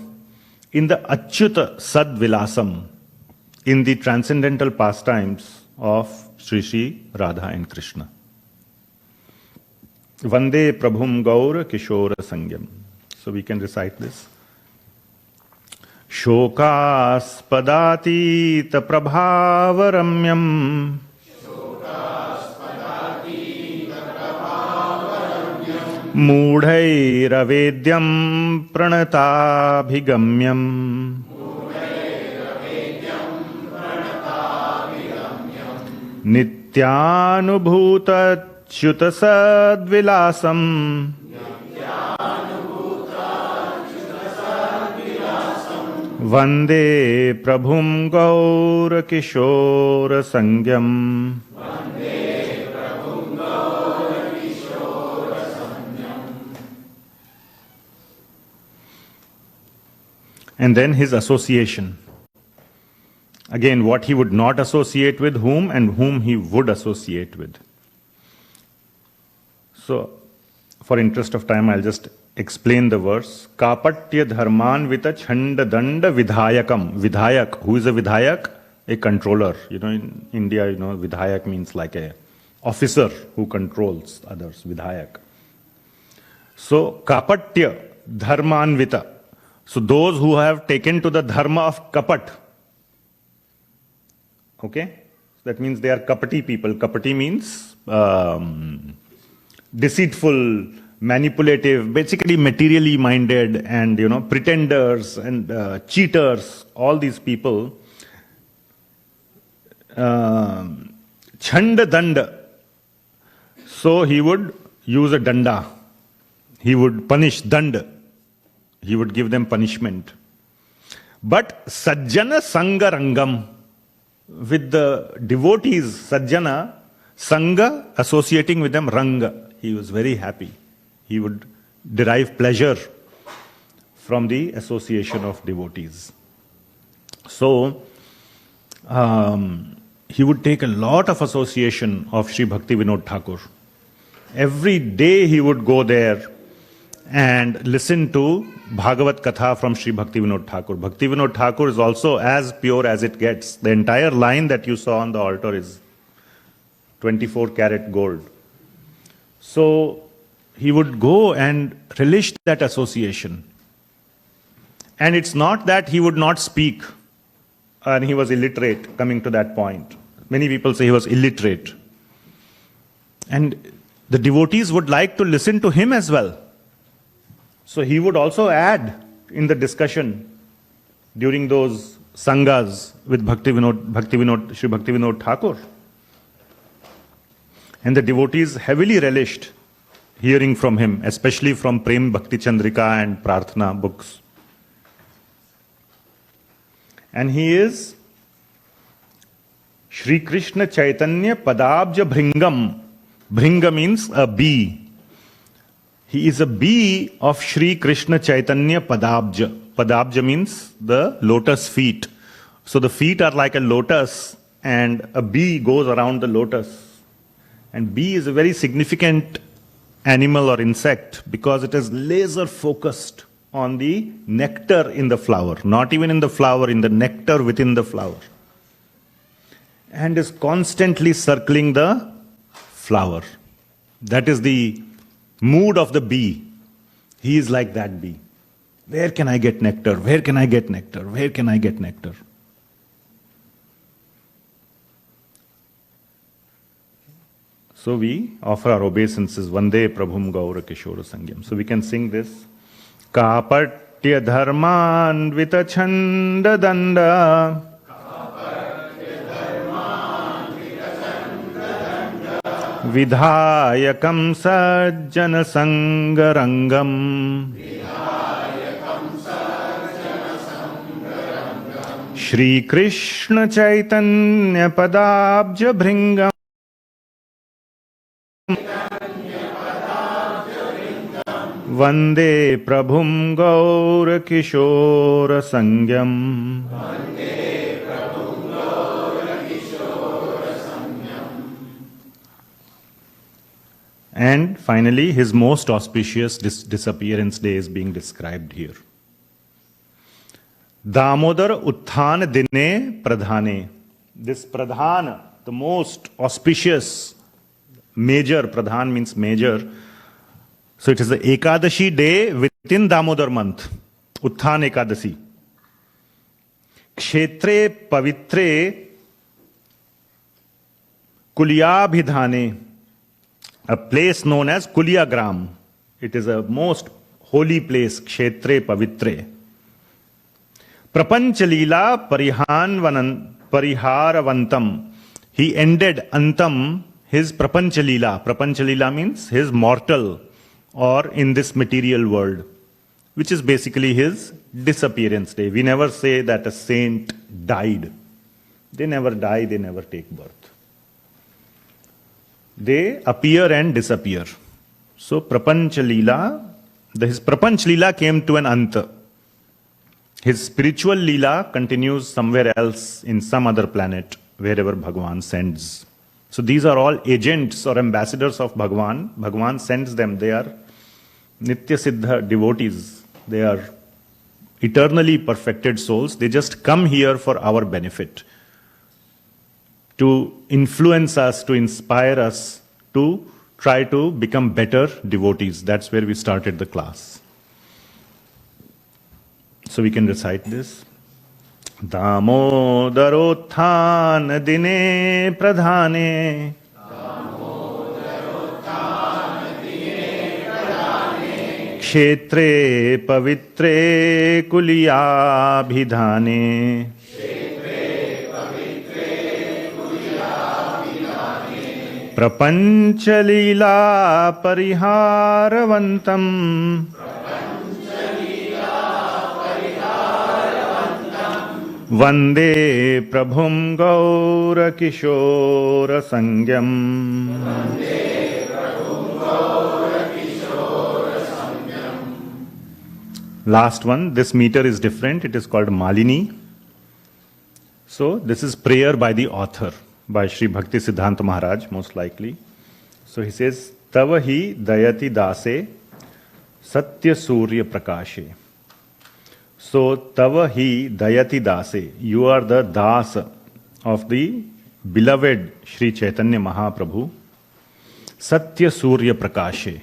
S1: in the Achyuta Sadvilasam, in the transcendental pastimes of Sri Radha and Krishna. Vande Prabhum Gaura Kishor Sangyam. So we can recite this. Shokaspadati Prabhavaramyam Mudhairavedyam Pranatabhigamyam Nityanubhuta Sadvilasam Vande Prabhum Gaura Kishora Sangyam. And then his association. Again, what he would not associate with whom and whom he would associate with. So, for interest of time, I'll just explain the verse. Kapatya dharman vita chanda danda vidhayakam. Vidhayak. Who is a vidhayak? A controller. In India, vidhayak means like a officer who controls others. Vidhayak. So, kapatya dharman vita. So those who have taken to the dharma of kapat. Okay? That means they are kapati people. Kapati means deceitful, manipulative, basically materially minded, and pretenders and cheaters. All these people. Chanda danda. So he would use a danda. He would punish danda. He would give them punishment. But Sajjana Sangarangam, with the devotees, Sajjana, Sangha, associating with them, Ranga. He was very happy. He would derive pleasure from the association of devotees. So, he would take a lot of association of Sri Bhakti Vinod Thakur. Every day he would go there and listen to Bhagavat Katha from Sri Bhakti Vinod Thakur. Bhakti Vinod Thakur is also as pure as it gets. The entire line that you saw on the altar is 24 karat gold. So he would go and relish that association. And it's not that he would not speak and he was illiterate, coming to that point. Many people say he was illiterate. And the devotees would like to listen to him as well. So he would also add in the discussion during those sanghas with Sri Bhakti Vinod Thakur. And the devotees heavily relished hearing from him, especially from Prem Bhakti Chandrika and Prarthana books. And he is Shri Krishna Chaitanya Padabja Bhringam. Bhringa means a bee. He is a bee of Shri Krishna Chaitanya Padabja. Padabja means the lotus feet. So the feet are like a lotus and a bee goes around the lotus. And bee is a very significant animal or insect because it is laser focused on the nectar in the flower. Not even in the flower, in the nectar within the flower. And is constantly circling the flower. That is the mood of the bee. He is like that bee. Where can I get nectar? Where can I get nectar? Where can I get nectar? So we offer our obeisances. Vande Prabhum Gaura Kishora Sangyam. So we can sing this. Kapatya dharman vita chanda danda Vidhayakam sajjana sangarangam Shri Krishna Chaitanya Padabja Bhringam Vande Prabhum Gaura Kishora Sangyam. And finally, his most auspicious disappearance day is being described here. Damodar Utthana Dine Pradhane. This Pradhana, the most auspicious, major, Pradhan means major, So it is the Ekadashi day within Damodar month, Utthan Ekadasi. Kshetre Pavitre Kulyabhidhane, a place known as Kulyagram. It is a most holy place, Kshetre Pavitre. Prapanchalila Pariharavantam. He ended Antam, his Prapanchalila. Prapanchalila means his mortal or in this material world, which is basically his disappearance day. We never say that a saint died. They never die, they never take birth. They appear and disappear. So Prapanchalila, his Prapanchalila came to an anta. His spiritual Leela continues somewhere else in some other planet, wherever Bhagwan sends. So these are all agents or ambassadors of Bhagwan. Bhagwan sends them. They are Nitya Siddha devotees. They are eternally perfected souls. They just come here for our benefit, to influence us, to inspire us, to try to become better devotees. That's where we started the class. So we can recite this. Damodarothan dine pradhane kshetre pavitre kulyabhidhane prapanchalila pariharavantam Vande Prabhum Gaura Kishor Sangyam. Last one, this meter is different. It is called Malini. So this is prayer by the author, by Sri Bhakti Siddhanta Maharaj, most likely. So he says, Tavahi Dayati Dase Satya Surya Prakashe. So, Tavahi Dayati Dase, you are the Das of the beloved Sri Chaitanya Mahaprabhu, Satya Surya Prakashe.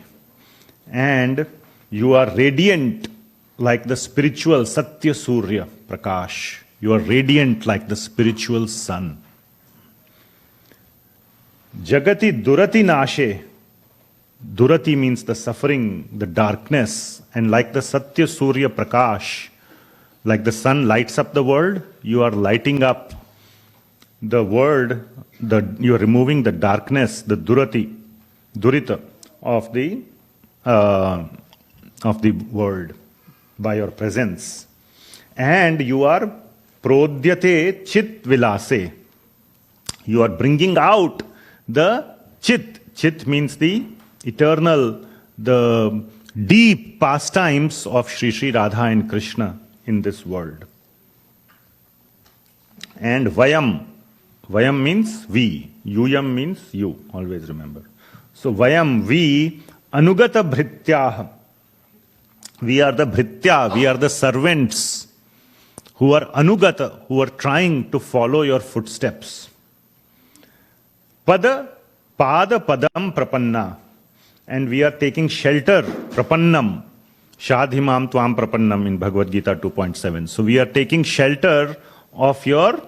S1: And you are radiant like the spiritual Satya Surya Prakash. You are radiant like the spiritual sun. Jagati Durati Nashe. Durati means the suffering, the darkness. And like the Satya Surya Prakash, like the sun lights up the world, you are lighting up the world, you are removing the darkness, the durita of the world by your presence. And you are prodhyate chit vilase. You are bringing out the chit. Chit means the eternal, the deep pastimes of Sri Sri Radha and Krishna in this world. And Vayam. Vayam means we. Yuyam means you. Always remember. So Vayam, we, Anugata Bhrityah. We are the Bhritya, we are the servants who are Anugata, who are trying to follow your footsteps. Pada Padam Prapanna. And we are taking shelter, Prapannam. Shadhimam Tvam Prapannam in Bhagavad Gita 2.7. So we are taking shelter of your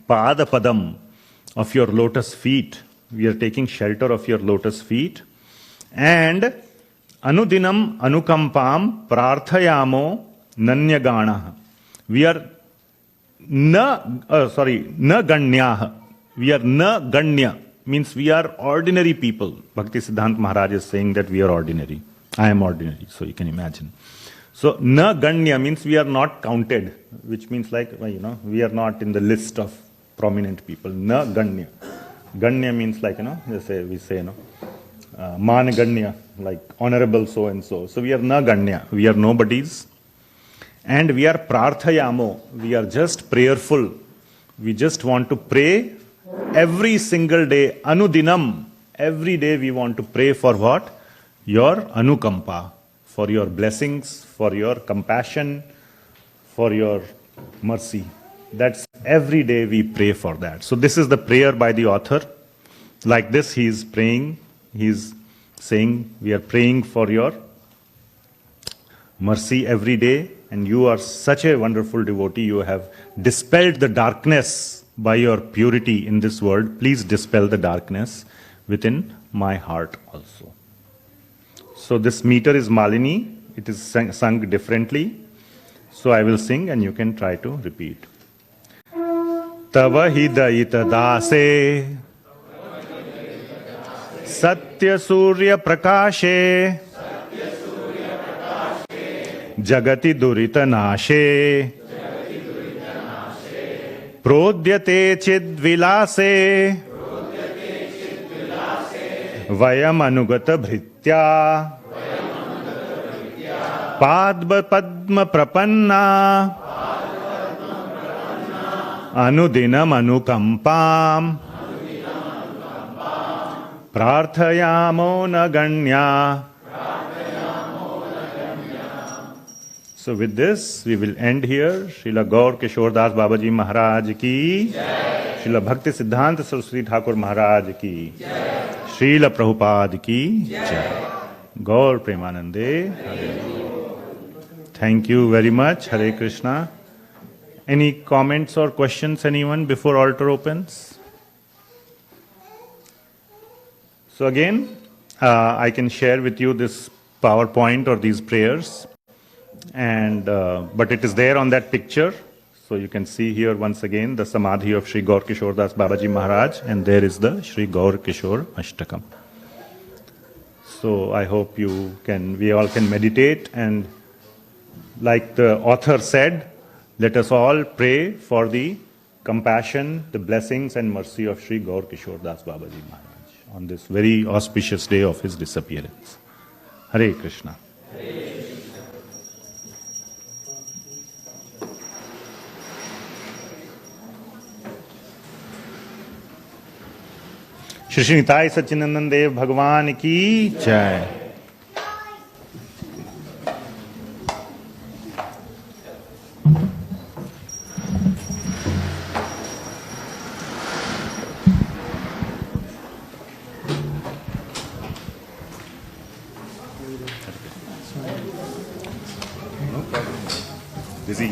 S1: Padam, of your lotus feet. We are taking shelter of your lotus feet. And Anudinam Anukampam Prarthayamo Nanyagana. We are na Ganyah. We are na Ganya. Means we are ordinary people. Bhakti Siddhanta Maharaj is saying that we are ordinary. I am ordinary, so you can imagine. So, na ganya means we are not counted, which means like, we are not in the list of prominent people. Na ganya. Ganya means like, we say, man ganya, like honorable so and so. So we are na ganya. We are nobodies. And we are prarthayamo. We are just prayerful. We just want to pray every single day. Anudinam. Every day we want to pray for what? Your anukampa, for your blessings, for your compassion, for your mercy. That's every day we pray for that. So this is the prayer by the author. Like this, he is praying. He is saying, we are praying for your mercy every day, and you are such a wonderful devotee. You have dispelled the darkness by your purity in this world. Please dispel the darkness within my heart also. So this meter is Malini. It is sung differently. So I will sing and you can try to repeat. Tava hidayita dase Satya Surya Prakashe Jagati Durita Nashe Prodyate Chidvilase Vayam Anugata Bhritya Padma Padma Prapanna Anudinam Anukampam Prarthayamo Naganya. So with this, we will end here. Srila Gaura Kishor Das Babaji Maharaj ki Jai. Srila Bhakti Siddhanta Saraswati Thakur Maharaj ki Jai. Srila Prabhupada ki Jai. Gaur Premanande. Thank you very much. Hare Krishna. Any comments or questions, anyone, before altar opens? So again, I can share with you this PowerPoint or these prayers, and but it is there on that picture. So you can see here once again the Samadhi of Sri Gaura Kishor Das Babaji Maharaj, and there is the Sri Gaura Kishor Ashtakam. So I hope we all can meditate, and like the author said, let us all pray for the compassion, the blessings and mercy of Sri Gaura Kishor Das Babaji Maharaj on this very auspicious day of his disappearance. Hare Krishna. Shri Shri Nitai Satchidanand Dev Bhagwan ki Jai. Busy.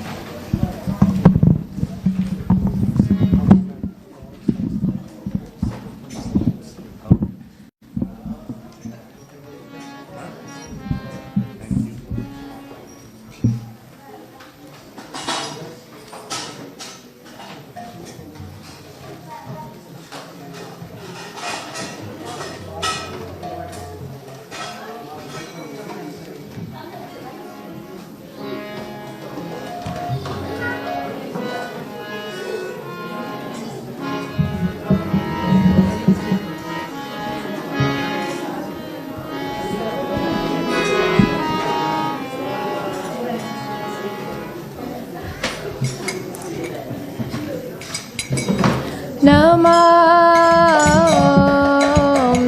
S2: Namah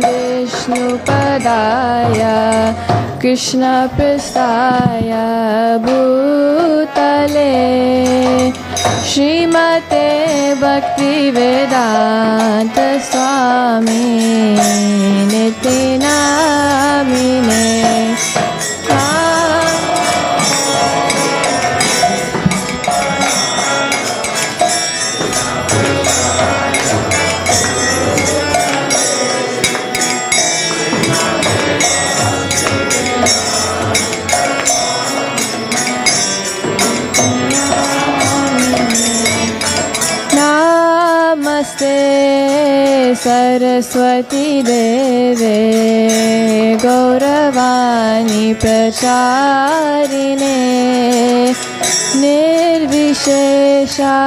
S2: Vishnupadaya Krishna Pristaya Bhutale Srimate Bhakti Vedanta Swami Niti Namine Saraswati Deve Gauravani Pracharine Nirvishesha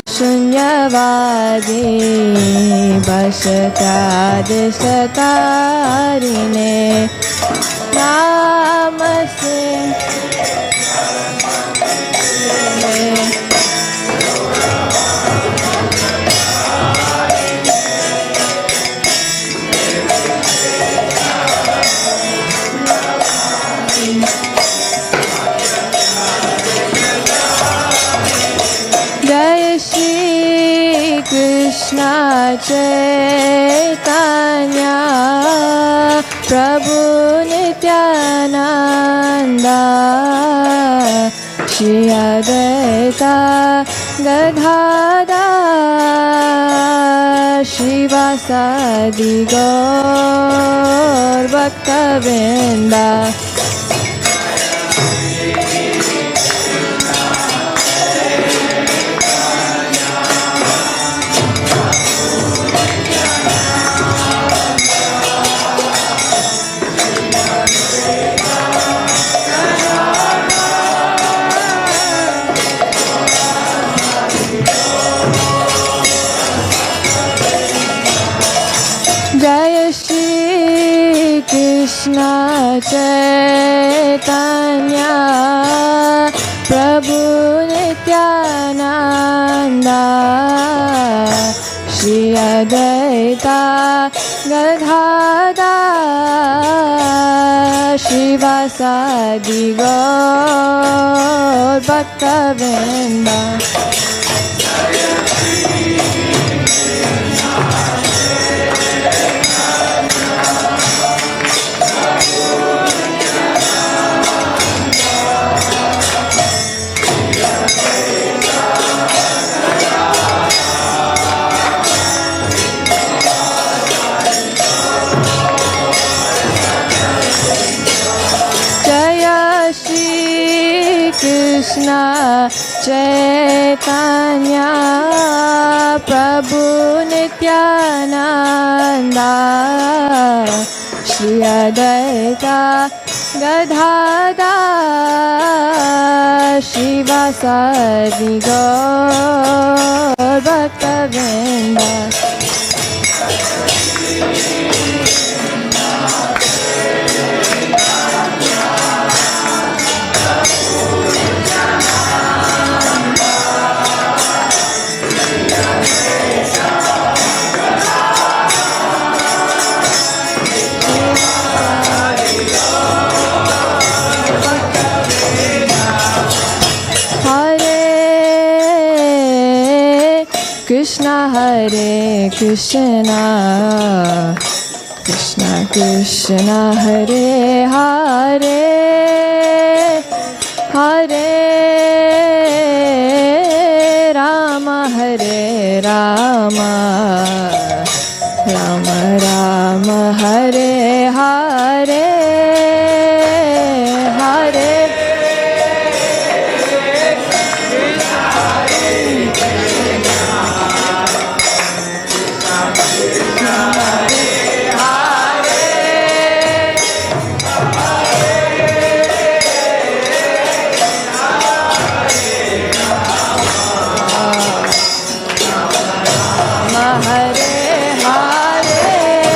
S2: Shunyavadi Bhashatadishatarine Namaste Krishna Chaitanya Prabhu Nityananda Shri Advaita Gadadhar Shivasadi Gaur Bhaktavinda Jaya Shri Krishna Chaitanya Prabhu Nityananda Shri Advaita Gadadhar Shivasadi Gaur Bhaktavinda Krishna Chaitanya Prabhu Nityananda Shri Advaita Gadadhar Shivasadi Gaur Bhaktavinda Krishna Hare Krishna Krishna Krishna Hare Hare Hare Rama Hare Rama